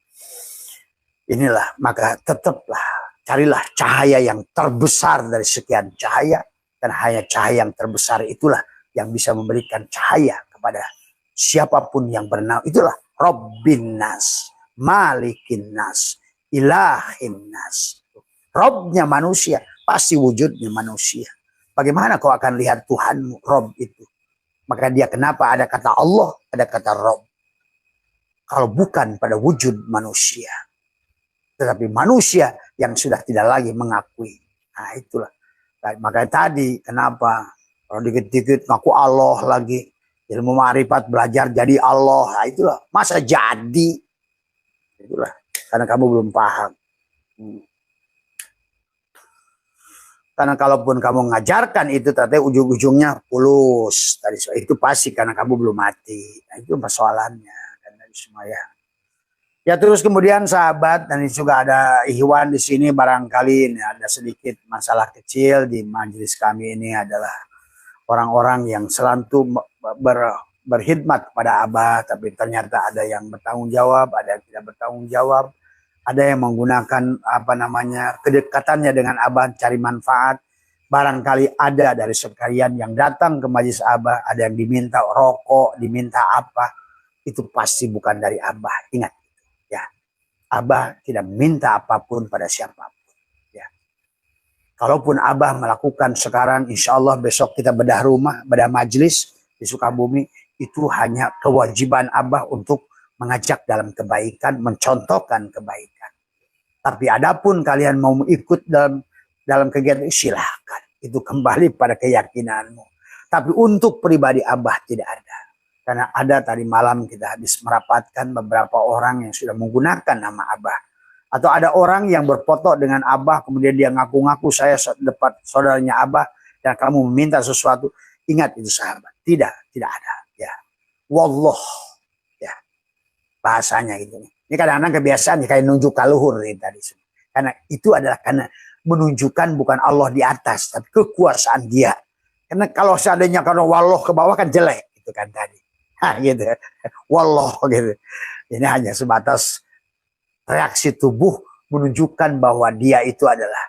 inilah, maka tetaplah carilah cahaya yang terbesar dari sekian cahaya, dan hanya cahaya yang terbesar itulah yang bisa memberikan cahaya kepada siapapun yang bernama. Itulah Rabbin Nas, Malikin Nas, Ilahin Nas. Robnya manusia, pasti wujudnya manusia. Bagaimana kau akan lihat Tuhanmu, Rob itu? Maka dia kenapa ada kata Allah, ada kata Rob. Kalau bukan pada wujud manusia. Tetapi manusia yang sudah tidak lagi mengakui. Nah itulah. Maka tadi kenapa kalau dikit-dikit ngaku Allah lagi. Ilmu ma'rifat belajar jadi Allah. Nah itulah. Masa jadi? Itulah. Karena kamu belum paham. Karena kalaupun kamu mengajarkan itu, ternyata ujung-ujungnya pulus. Tadi itu pasti karena kamu belum mati. Nah, itu persoalannya. Dan semua ya. Ya terus kemudian sahabat, dan juga ada Ikhwan di sini barangkali ini ada sedikit masalah kecil di majelis kami ini adalah orang-orang yang selalu berkhidmat kepada Abah, tapi ternyata ada yang bertanggung jawab, ada yang tidak bertanggung jawab. Ada yang menggunakan kedekatannya dengan Abah cari manfaat. Barangkali ada dari sekalian yang datang ke majelis Abah, ada yang diminta rokok, diminta apa. Itu pasti bukan dari Abah. Ingat, ya. Abah tidak minta apapun pada siapapun. Ya. Kalaupun Abah melakukan sekarang, insya Allah besok kita bedah rumah, bedah majelis di Sukabumi, itu hanya kewajiban Abah untuk mengajak dalam kebaikan, mencontohkan kebaikan. Tapi adapun kalian mau ikut dalam kegiatan, silahkan. Itu kembali pada keyakinanmu. Tapi untuk pribadi Abah tidak ada. Karena ada tadi malam kita habis merapatkan beberapa orang yang sudah menggunakan nama Abah. Atau ada orang yang berfoto dengan Abah, kemudian dia ngaku-ngaku saya dapat saudaranya Abah, dan kamu meminta sesuatu. Ingat itu sahabat. Tidak ada. Ya. Wallah. Ya. Bahasanya gitu. Ini kadang-kadang kebiasaan kayak nunjuk kaluhur tadi. Karena itu adalah karena menunjukkan bukan Allah di atas, tapi kekuasaan dia. Karena kalau seandainya karena wallah ke bawah kan jelek gitu kan tadi. Nah, gitu. Wallah gitu. Ini hanya sebatas reaksi tubuh menunjukkan bahwa dia itu adalah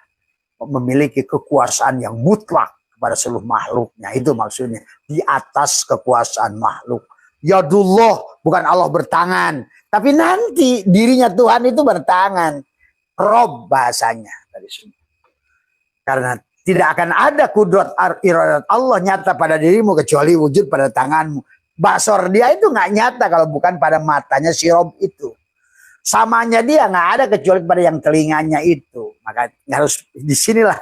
memiliki kekuasaan yang mutlak kepada seluruh makhluknya. Itu maksudnya di atas kekuasaan makhluk. Yadullah, bukan Allah bertangan. Tapi nanti dirinya Tuhan itu bertangan. Rob bahasanya. Karena tidak akan ada kudrat iradat Allah nyata pada dirimu kecuali wujud pada tanganmu. Basor dia itu nggak nyata kalau bukan pada matanya si Rob itu. Samanya dia nggak ada kecuali pada yang telinganya itu. Maka harus disinilah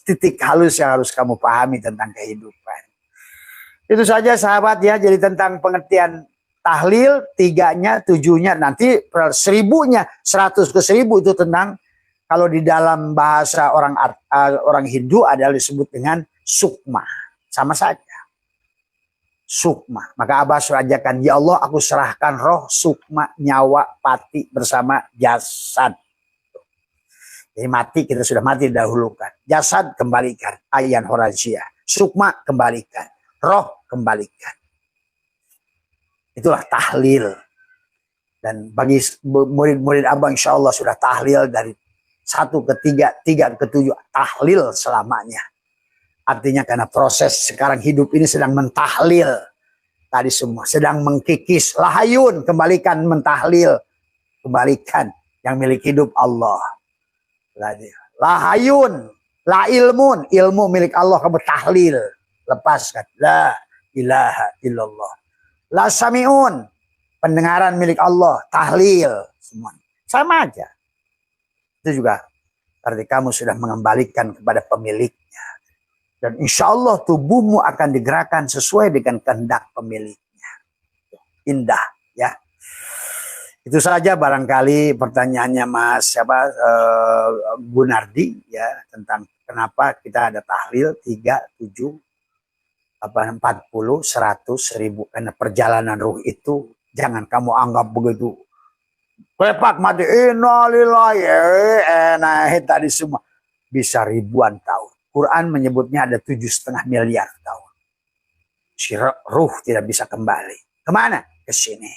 titik halus yang harus kamu pahami tentang kehidupan. Itu saja sahabat ya. Jadi tentang pengertian tahlil, 3-nya, 7-nya, nanti 1000-nya, 100 ke 1000 itu tentang, kalau di dalam bahasa orang Hindu adalah disebut dengan sukma. Sama saja. Sukma. Maka Abah surajakan, ya Allah aku serahkan roh, sukma, nyawa, pati bersama jasad. Jadi mati, kita sudah mati dahulukan. Jasad kembalikan. Ayan Horazia. Sukma kembalikan. Roh kembalikan. Itulah tahlil. Dan bagi murid-murid Abah insya Allah sudah tahlil dari 1 ke 3, 3 ke 7, tahlil selamanya. Artinya karena proses sekarang hidup ini sedang mentahlil. Tadi semua sedang mengkikis. Lahayun, kembalikan mentahlil. Kembalikan yang milik hidup Allah. Lahayun, la ilmun, ilmu milik Allah, kamu tahlil. Lepaskan. La ilaha illallah. La sami'un, pendengaran milik Allah, tahlil. Semua sama aja. Itu juga berarti kamu sudah mengembalikan kepada pemiliknya. Dan insya Allah tubuhmu akan digerakkan sesuai dengan kehendak pemiliknya. Indah ya. Itu saja barangkali pertanyaannya Mas Gunardi ya, tentang kenapa kita ada tahlil 3, 7, 40, 100, 1000. Karena perjalanan ruh itu jangan kamu anggap begitu. Pepak mati innalillahi tadi semua bisa ribuan tahun. Quran menyebutnya ada 7,5 miliar tahun. Si ruh tidak bisa kembali. Kemana? Ke sini.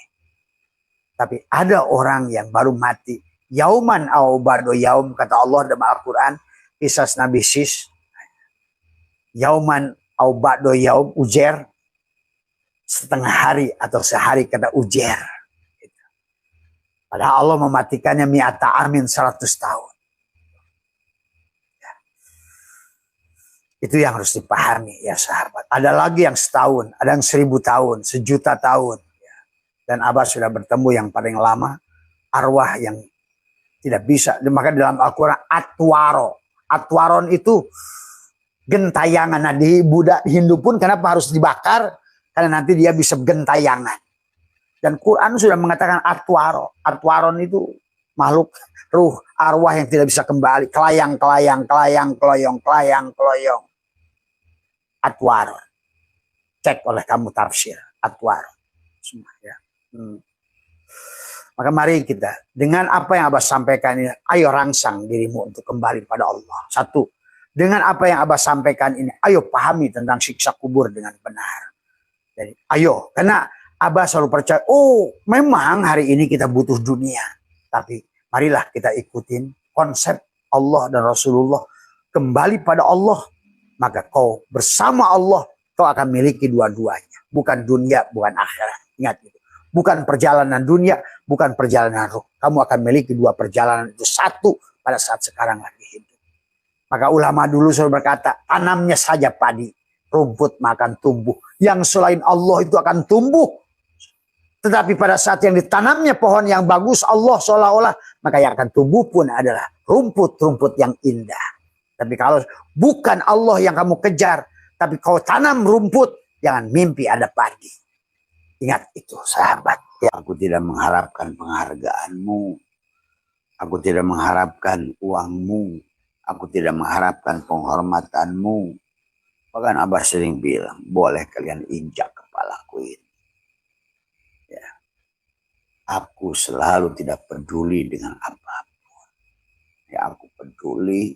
Tapi ada orang yang baru mati. Yauman au ba'da yaum, kata Allah dalam Al-Quran. Kisah Nabi Sis. Yauman au ba'da yaum, ujer. Setengah hari atau sehari, kata ujer. Padahal Allah mematikannya mi'ata amin, 100 tahun. Itu yang harus dipahami ya sahabat. Ada lagi yang setahun, ada yang 1000 tahun, 1.000.000 tahun. Dan Abah sudah bertemu yang paling lama, arwah yang tidak bisa. Maka dalam Al-Quran atwaro. Atwaron itu gentayangan. Nah di Buddha Hindu pun kenapa harus dibakar? Karena nanti dia bisa gentayangan. Dan Quran sudah mengatakan atwaro. Atwaron itu makhluk ruh, arwah yang tidak bisa kembali. Kelayang, keloyong. Atwar, cek oleh kamu tafsir atwar semua ya. Maka mari kita dengan apa yang Abah sampaikan ini, ayo rangsang dirimu untuk kembali pada Allah. 1, dengan apa yang Abah sampaikan ini, ayo pahami tentang siksa kubur dengan benar. Jadi ayo, karena Abah selalu percaya, oh memang hari ini kita butuh dunia, tapi marilah kita ikutin konsep Allah dan Rasulullah, kembali pada Allah. Maka kau bersama Allah, kau akan miliki dua-duanya. Bukan dunia, bukan akhirat. Ingat itu. Bukan perjalanan dunia, bukan perjalanan ruh. Kamu akan miliki dua perjalanan itu, satu pada saat sekarang lagi hidup. Maka ulama dulu selalu berkata, tanamnya saja padi, rumput makan tumbuh. Yang selain Allah itu akan tumbuh. Tetapi pada saat yang ditanamnya pohon yang bagus, Allah seolah-olah, maka yang akan tumbuh pun adalah rumput-rumput yang indah. Tapi kalau bukan Allah yang kamu kejar, tapi kau tanam rumput, jangan mimpi ada padi. Ingat itu sahabat. Ya, aku tidak mengharapkan penghargaanmu. Aku tidak mengharapkan uangmu. Aku tidak mengharapkan penghormatanmu. Bahkan Abah sering bilang, boleh kalian injak kepalaku ini. Ya. Aku selalu tidak peduli dengan apapun. Ya, aku peduli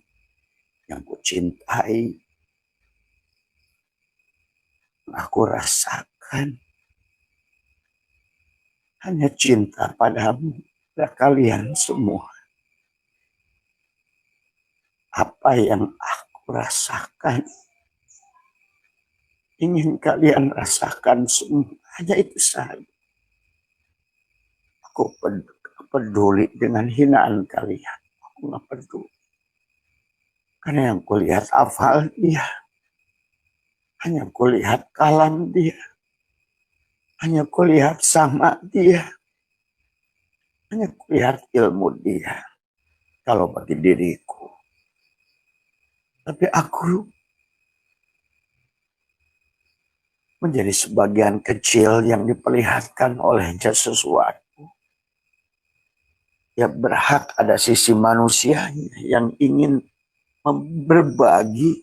yang ku cintai, aku rasakan hanya cinta padamu dan kalian semua. Apa yang aku rasakan, ingin kalian rasakan semua. Hanya itu saja. Aku peduli dengan hinaan kalian. Aku nggak peduli. Karena yang kulihat hafal dia. Hanya kulihat kalam dia. Hanya kulihat sama dia. Hanya kulihat ilmu dia. Kalau bagi diriku. Tapi aku menjadi sebagian kecil yang diperlihatkan oleh sesuatu. Ya berhak ada sisi manusianya yang ingin berbagi,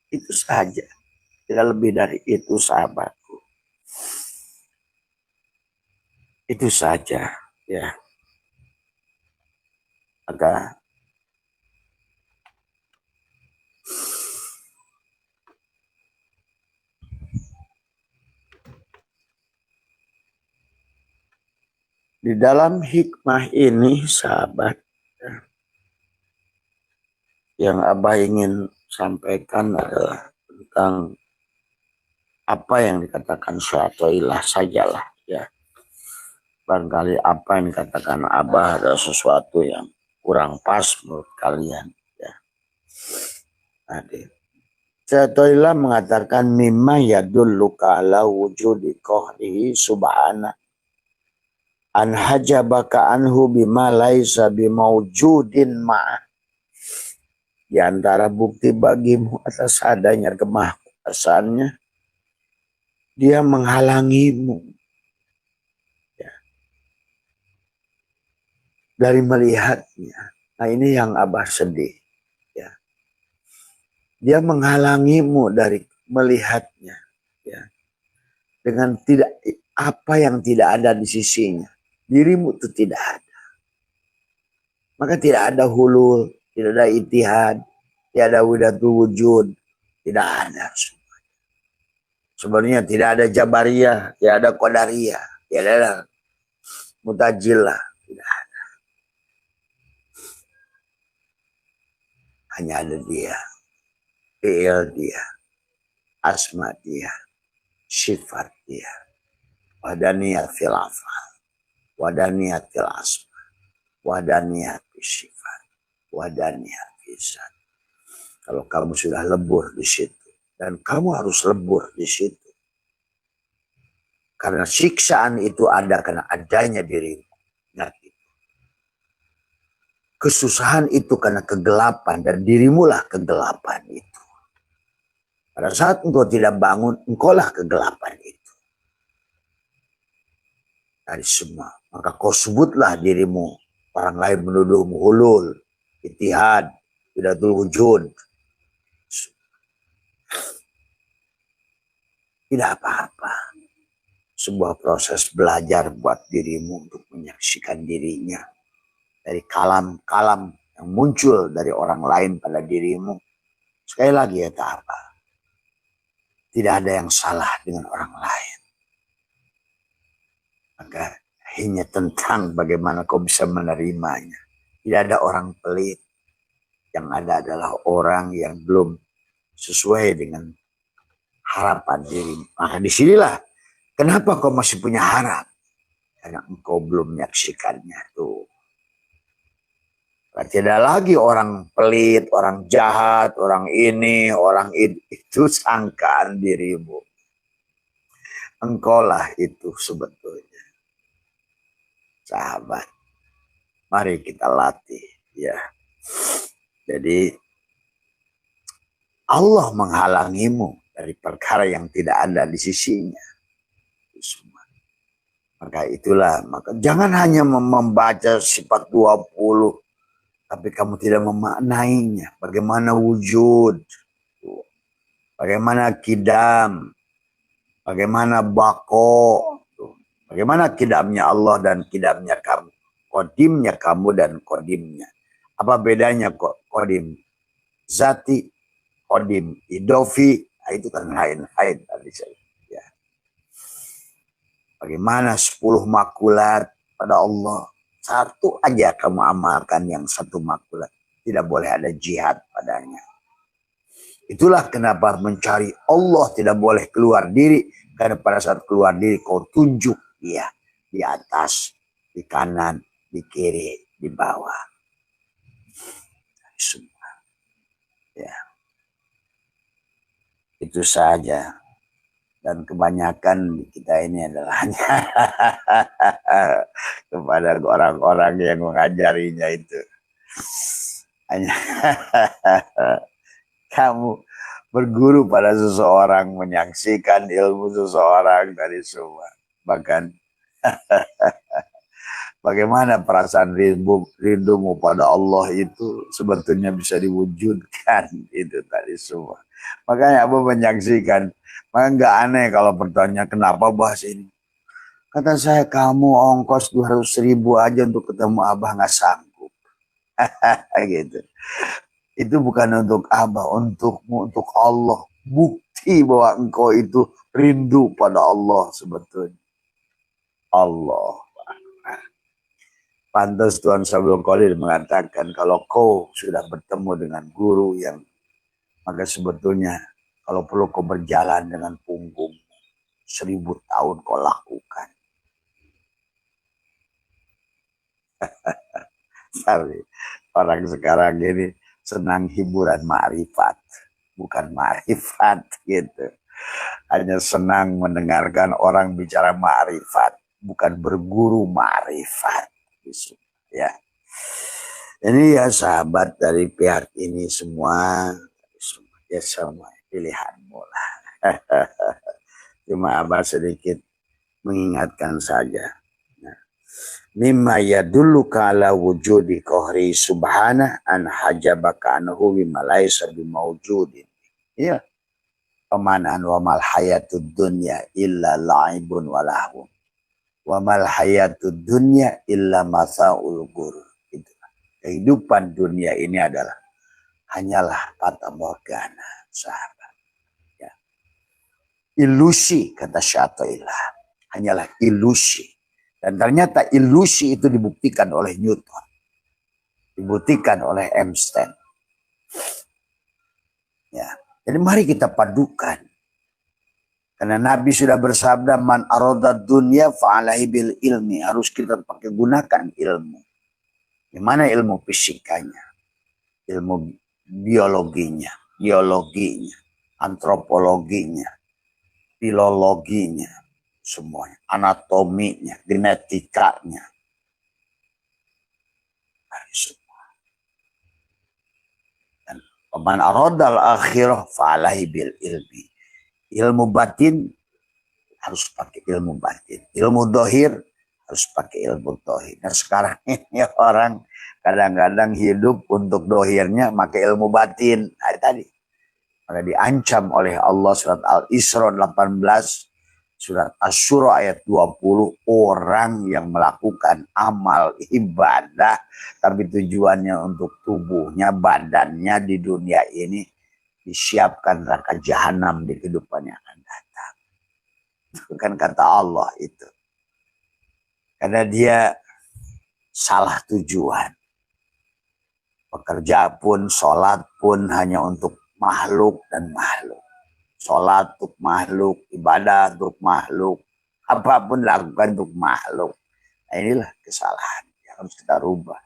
itu saja. Tidak lebih dari itu sahabatku. Itu saja ya. Maka Di dalam hikmah ini, sahabat, yang Abah ingin sampaikan adalah tentang apa yang dikatakan syatoilah sajalah, ya. Barangkali apa yang dikatakan Abah adalah sesuatu yang kurang pas menurut kalian, ya. Syatoilah mengatakan mimma yadulluka ala wujudi qahrihi subhana an hajabaka anhu bima laisa bimawjudin ma'ah. Di antara bukti bagimu atas adanya kemahakuasaannya, dia menghalangimu, ya, dari melihatnya. Nah, ini yang Abah sedih, ya. Dia menghalangimu dari melihatnya, ya, dengan tidak apa yang tidak ada di sisinya. Dirimu itu tidak ada. Maka tidak ada hulul, tidak ada itihad, tidak ada widatul wujud, tidak ada. Sebenarnya tidak ada jabariyah, tidak ada qadariyah, tidak ada mutajilah, tidak ada. Hanya ada dia, fi'il dia, asma dia, sifat dia, wadaniyat fil afal, wadaniyat fil asma, wadaniyat fil sifat, wadaniyat fil zat. Kalau kamu sudah lebur di situ, dan kamu harus lebur di situ, karena siksaan itu ada karena adanya dirimu. Ingat itu. Kesusahan itu karena kegelapan, dan dirimulah kegelapan itu. Pada saat engkau tidak bangun, engkaulah kegelapan itu. Dari semua. Maka kau sebutlah dirimu. Orang lain menuduhmu hulul, itihad, widatul wujud. Tidak apa-apa. Sebuah proses belajar buat dirimu untuk menyaksikan dirinya. Dari kalam-kalam yang muncul dari orang lain pada dirimu. Sekali lagi ya, tak apa. Tidak ada yang salah dengan orang lain. Maka hanya tentang bagaimana kau bisa menerimanya. Tidak ada orang pelit. Yang ada adalah orang yang belum sesuai dengan harapan diri. Maka disinilah kenapa kau masih punya harap. Karena engkau belum menyaksikannya tuh. Tidak lagi orang pelit, orang jahat, orang ini, orang itu sangkaan dirimu. Engkaulah itu sebetulnya. Sahabat, mari kita latih, ya. Jadi Allah menghalangimu dari perkara yang tidak ada di sisinya. Maka itulah, maka jangan hanya membaca sifat 20, tapi kamu tidak memaknainya. Bagaimana wujud, bagaimana kidam, bagaimana bako, bagaimana kidamnya Allah dan kidamnya kamu, kodimnya kamu dan kodimnya. Apa bedanya kok kodim? Zati, kodim, idofi, itu kan lain-lain tadi saya. Ya. Bagaimana 10 makulat pada Allah. Satu aja kamu amalkan yang satu makulat. Tidak boleh ada jihad padanya. Itulah kenapa mencari Allah tidak boleh keluar diri. Karena pada saat keluar diri kau tunjuk dia. Di atas, di kanan, di kiri, di bawah. Semua. Ya. Itu saja. Dan kebanyakan kita ini adalah hanya kepada orang-orang yang mengajarinya itu. Hanya kamu berguru pada seseorang, menyaksikan ilmu seseorang dari semua. Bahkan bagaimana perasaan rindumu pada Allah itu sebetulnya bisa diwujudkan itu tadi semua. Makanya Abu menyaksikan. Maka nggak aneh kalau bertanya kenapa bahas ini. Kata saya kamu ongkos 200.000 aja untuk ketemu Abah nggak sanggup. Gitu. Itu bukan untuk Abah, untukmu, untuk Allah. Bukti bahwa engkau itu rindu pada Allah sebetulnya. Allah. Pantas Tuan Sabul Qadir mengatakan kalau kau sudah bertemu dengan guru yang, maka sebetulnya kalau perlu kau berjalan dengan punggung 1000 tahun kau lakukan. Tapi orang sekarang ini senang hiburan ma'rifat, bukan ma'rifat gitu. Hanya senang mendengarkan orang bicara ma'rifat, bukan berguru ma'rifat. Ya. Ini ya sahabat dari pihak ini semua, ya semua pilihanmu lah. Cuma Abah sedikit mengingatkan saja. Mimma yadulluka ala wujudi qahri subhana an hajabaka anhu bima laysa bimawjudin. Iya. Pamanaan wa mal hayatud dunya illa la'ibun wa lahun. Wa mal hayatud dunya illa masaul ghurur. Kehidupan dunia ini adalah hanyalah fata morgana, sahabat. Ya. Ilusi, kata Syaikhullah, hanyalah ilusi. Dan ternyata ilusi itu dibuktikan oleh Newton, dibuktikan oleh Einstein. Ya. Jadi mari kita padukan. Karena Nabi sudah bersabda, man arada dunya fa'alaihi bil ilmi. Harus kita pakai gunakan ilmu. Gimana ilmu fisikanya, ilmu biologinya, geologinya, antropologinya, filologinya, semuanya, anatominya, genetikanya. Dan man aradal akhirah fa'alaihi bil ilmi. Ilmu batin harus pakai ilmu batin. Ilmu dohir harus pakai ilmu dohir. Nah sekarang ini orang kadang-kadang hidup untuk dohirnya pakai ilmu batin. Nah, tadi maka diancam oleh Allah surat Al-Isra 18, surat Asy-Syura ayat 20, orang yang melakukan amal ibadah tapi tujuannya untuk tubuhnya, badannya di dunia ini disiapkan neraka jahanam di kehidupan yang akan datang. Itu kan kata Allah itu. Karena dia salah tujuan. Pekerja pun, sholat pun hanya untuk makhluk dan makhluk. Sholat untuk makhluk, ibadah untuk makhluk. Apapun lakukan untuk makhluk. Nah, inilah kesalahan yang harus kita rubah.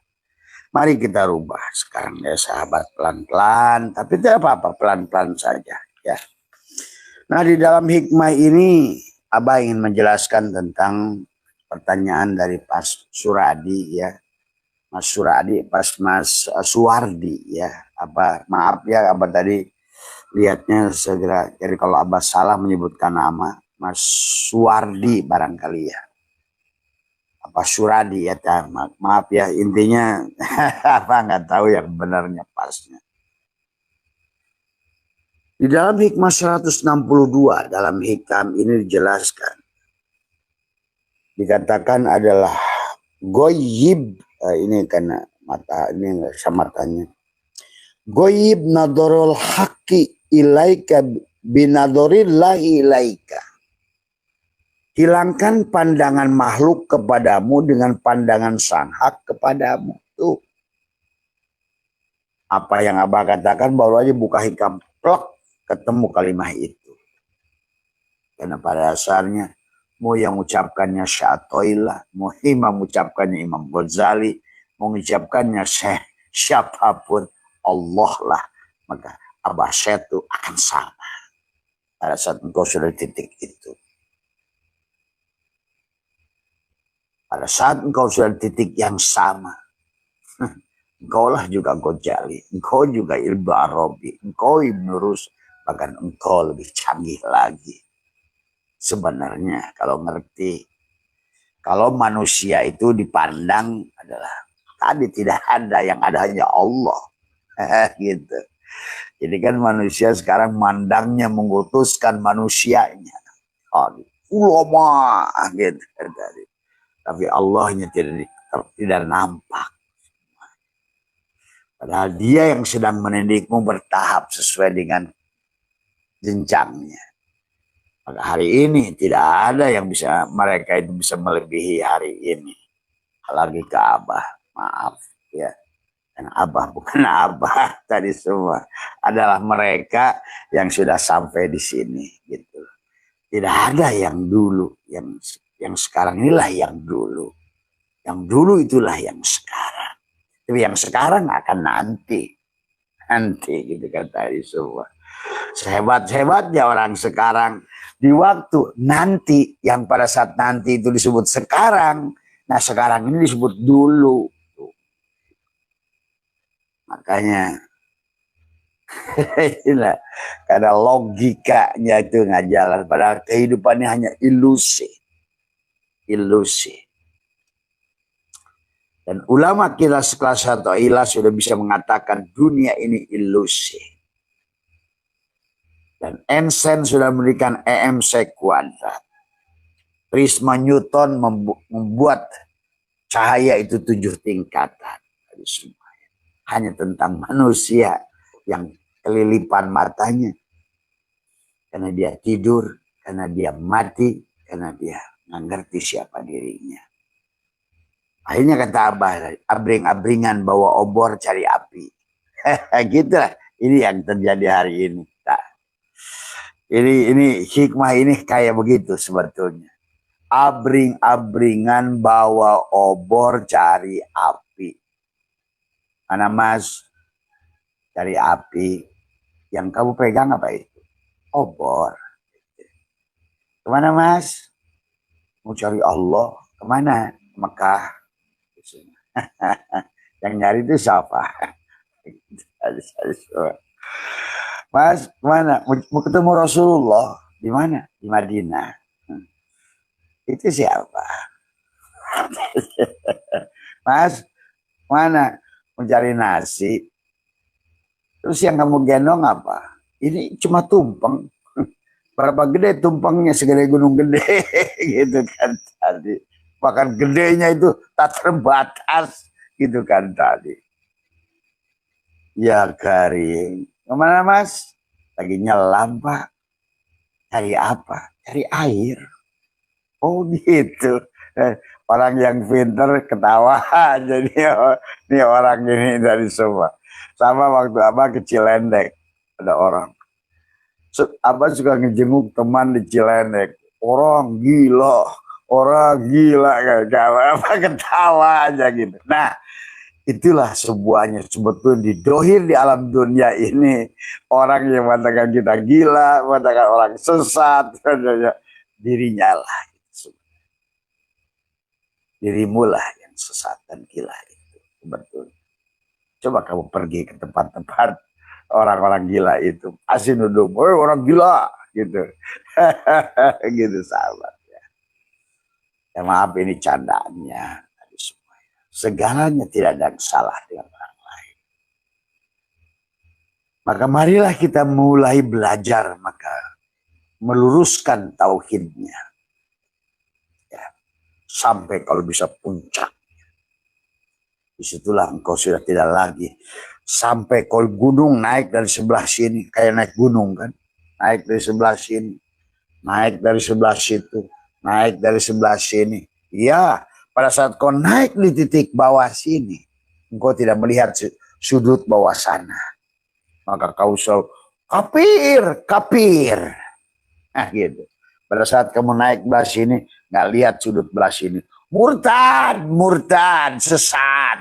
Mari kita rubah sekarang ya sahabat, pelan-pelan. Tapi tidak apa-apa, pelan-pelan saja. Ya. Nah di dalam hikmah ini Abah ingin menjelaskan tentang pertanyaan dari Mas Suradi ya. Mas Suradi, Mas Suwardi ya. Abah, maaf ya Abah tadi lihatnya segera. Jadi kalau Abah salah menyebutkan nama, Mas Suwardi barangkali ya. Apa Suradi ya, maaf ya, intinya apa nggak tahu yang benarnya pasnya. Di dalam hikmah 162 dalam hikam ini dijelaskan, dikatakan adalah goyib, ini karena mata ini nggak sama matanya. Goyib nadorul haki ilaika binadorillahi ilaika. Hilangkan pandangan makhluk kepadamu dengan pandangan sang hak kepadamu. Tuh. Apa yang Abah katakan baru aja buka hikam, plek, ketemu kalimat itu. Karena pada dasarnya, mau yang ucapkannya Syaikhullah, mau imam ucapkannya Imam Ghazali, mau ucapkannya siapapun, Allah lah. Maka Abah itu akan sama. Pada saat engkau sudah titik itu. Pada saat engkau sudah titik yang sama, engkau lah juga Ghazali, engkau juga Ibnu Arabi, engkau Ibnu Rus, bahkan engkau lebih canggih lagi. Sebenarnya kalau ngerti, kalau manusia itu dipandang adalah tadi tidak ada, yang ada hanya Allah. Gitu. Jadi kan manusia sekarang mandangnya mengutuskan manusianya. Ulama gitu tadi. Tapi Allahnya tidak nampak. Padahal dia yang sedang mendidikmu bertahap sesuai dengan jenjangnya. Maka hari ini tidak ada yang bisa, mereka itu bisa melebihi hari ini. lagi ke Abah, maaf ya. Dan Abah bukan Abah tadi semua adalah mereka yang sudah sampai di sini gitu. Tidak ada yang dulu, yang sekarang inilah yang dulu. Yang dulu itulah yang sekarang. Tapi yang sekarang akan nanti gitu kan tadi semua. Sehebat-hebatnya orang sekarang di waktu nanti, yang pada saat nanti itu disebut sekarang. Nah sekarang ini disebut dulu. Makanya karena logikanya itu nggak jalan. Padahal kehidupannya hanya ilusi. Dan ulama kita sekelas Athaillah sudah bisa mengatakan dunia ini ilusi. Dan Einstein sudah memberikan EMC kuadrat. Prisma Newton membuat cahaya itu 7 tingkatan. Hanya tentang manusia yang kelilipan matanya. Karena dia tidur, karena dia mati, karena dia nggak ngerti siapa dirinya. Akhirnya kata Abah, abring-abringan bawa obor cari api. Gitu lah. Ini yang terjadi hari ini. Nah, ini hikmah ini kayak begitu sebetulnya. Abring-abringan bawa obor cari api. Mana Mas? Cari api. Yang kamu pegang apa itu? Obor. Kemana Mas? Mau cari Allah. Kemana? Mekah. Yang nyari itu siapa? Mas, kemana? Mau ketemu Rasulullah. Di mana? Di Madinah. Itu siapa? Mas, mana? Mencari nasi. Terus yang kamu gendong apa? Ini cuma tumpeng. Berapa gede tumpengnya? Segede gunung gede. Gitu kan tadi. Bahkan gedenya itu tak terbatas. Gitu kan tadi. Ya Karim. Kemana Mas? Lagi nyelam Pak. Cari apa? Cari air. Oh gitu. Orang yang pinter ketawa. Jadi ini orang ini dari semua. Sama waktu Abah ke Cilendek. Ada orang. Abah suka ngejenguk teman di Cilendek. Orang gila. Kalau Abah ketawa aja gitu. Nah itulah sebuahnya. Sebetulnya didohir di alam dunia ini. Orang yang mengatakan kita gila. Mengatakan orang sesat. Dirinya lah. Dirimulah yang sesat dan gila itu. Betul. Coba kamu pergi ke tempat-tempat orang-orang gila itu. Asli nuduh, orang gila gitu. Gitu sahabat ya. Ya maaf ini candaannya. Segalanya tidak ada yang salah dengan orang lain. Maka marilah kita mulai belajar, maka meluruskan tauhidnya. Sampai kalau bisa puncak. Disitulah engkau sudah tidak lagi. Sampai kalau gunung naik dari sebelah sini. Kayak naik gunung kan. Naik dari sebelah sini. Naik dari sebelah situ. Naik dari sebelah sini. Ya, pada saat kau naik di titik bawah sini. Engkau tidak melihat sudut bawah sana. Maka kau selalu kapir. Nah gitu. Pada saat kamu naik belah sini. Nggak lihat sudut belah sini. Murtad, sesat.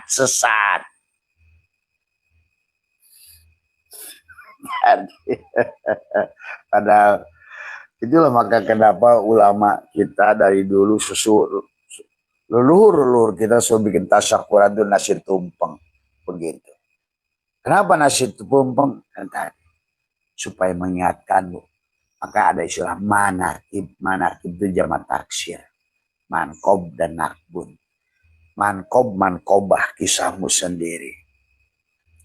Padahal itulah maka kenapa ulama kita dari dulu leluhur kita selalu bikin tasyakuran itu nasi tumpeng. Begitu. Kenapa nasi tumpeng? Supaya mengingatkanmu. Maka ada istilah manakib itu jamak taksir. Mankob dan nakbun. Mankobah kisahmu sendiri.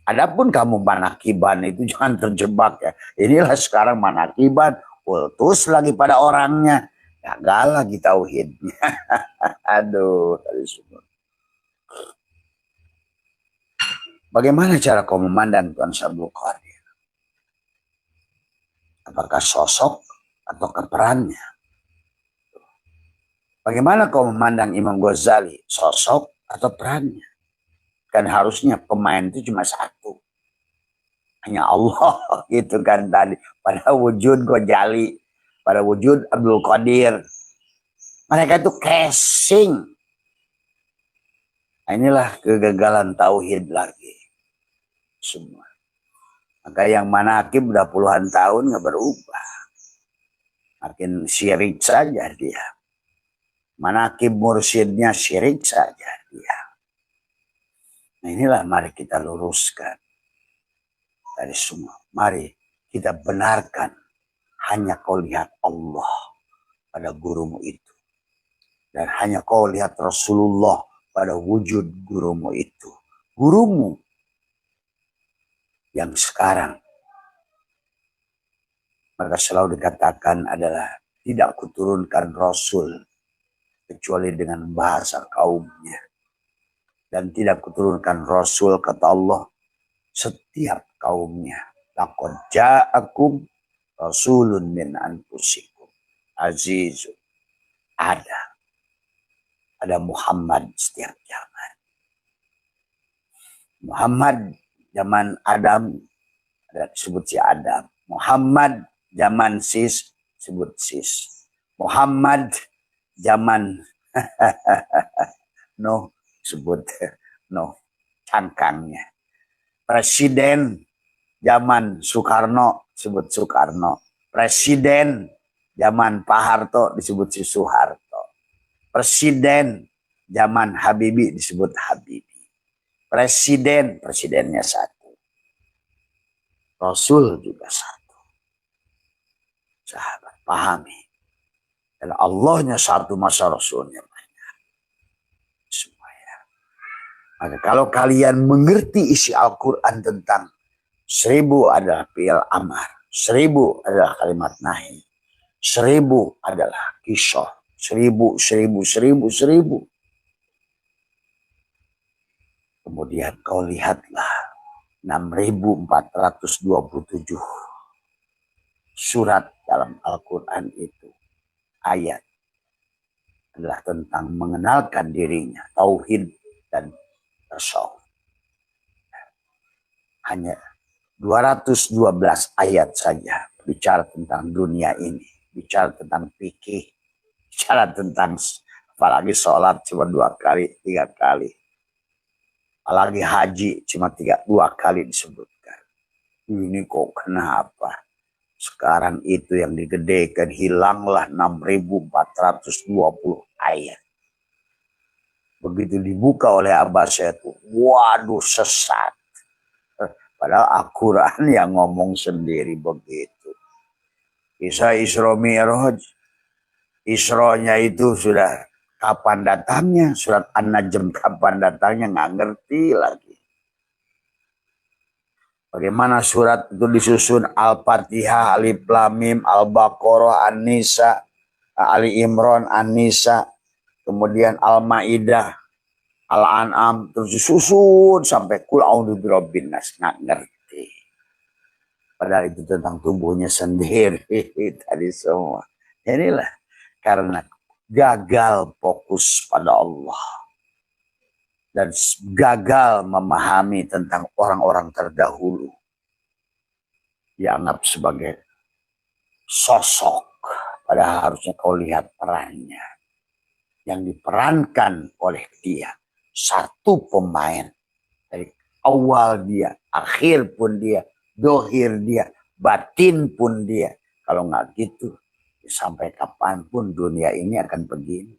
Adapun kamu manakiban itu jangan terjebak ya. Inilah sekarang manakiban. Kultus lagi pada orangnya. Gagal lagi tauhidnya. Aduh. Bagaimana cara kau memandang Tuan Abdul Qadir? Apakah sosok atau perannya? Bagaimana kau memandang Imam Ghazali? Sosok atau perannya. Kan harusnya pemain itu cuma satu. Hanya Allah gitu kan tadi. Pada wujud Ghazali, pada wujud Abdul Qadir. Mereka itu casing. Nah, inilah kegagalan tauhid lagi. Semua. Maka yang manakib udah puluhan tahun nggak berubah. Makin syirik saja dia. Manakib mursyidnya syirik saja dia. Nah inilah mari kita luruskan dari semua. Mari kita benarkan hanya kau lihat Allah pada gurumu itu. Dan hanya kau lihat Rasulullah pada wujud gurumu itu. Gurumu yang sekarang maka selalu dikatakan adalah tidak kuturunkan Rasul kecuali dengan bahasa kaumnya. Dan tidak kuturunkan Rasul, kata Allah, setiap kaumnya. Laqad ja'akum rasulun min anfusikum azizun. Ada Muhammad setiap zaman. Muhammad zaman Adam ada disebut si Adam. Muhammad zaman Sis disebut Sis. Muhammad zaman Nuh disebut Nuh cangkangnya. Presiden zaman Soekarno disebut Soekarno. Presiden zaman Pak Harto disebut si Soeharto. Presiden zaman Habibie disebut Habibie. Presidennya satu. Rasul juga satu. Sahabat, pahami. Dan Allahnya satu, masa Rasulnya banyak. Semuanya. Maka kalau kalian mengerti isi Al-Quran tentang 1000 adalah fi'il amar, 1000 adalah kalimat nahi, 1000 adalah kisah, 1000. Kemudian kau lihatlah 6427 surat dalam Al-Quran itu. Ayat adalah tentang mengenalkan dirinya, tauhid dan tasawuf. Hanya 212 ayat saja bicara tentang dunia ini, bicara tentang fikih, bicara tentang apalagi sholat cuma 2 kali, 3 kali. Apalagi haji cuma 2 kali disebutkan. Ini kok kenapa? Sekarang itu yang digedekan hilanglah 6420 ayat. Begitu dibuka oleh Abbasiyah itu, waduh sesat. Padahal Al-Quran yang ngomong sendiri begitu. Kisah Isra Mi'raj. Isra-nya itu sudah kapan datangnya, surat An-Najm kapan datangnya nggak ngerti lagi. Bagaimana surat itu disusun, Al-Fatihah, Alif Lam Mim, Al-Baqarah, An-Nisa, Ali Imran, An-Nisa, kemudian Al-Maidah, Al-An'am, terus disusun sampai Qul a'udzu birabbin nas, nggak ngerti. Padahal itu tentang tubuhnya sendiri tadi semua. Inilah karena gagal fokus pada Allah dan gagal memahami tentang orang-orang terdahulu, dianggap sebagai sosok, padahal harusnya kau lihat perannya yang diperankan oleh dia. Satu pemain dari awal dia, akhir pun dia, dohir dia, batin pun dia. Kalau nggak gitu, sampai kapanpun dunia ini akan begini.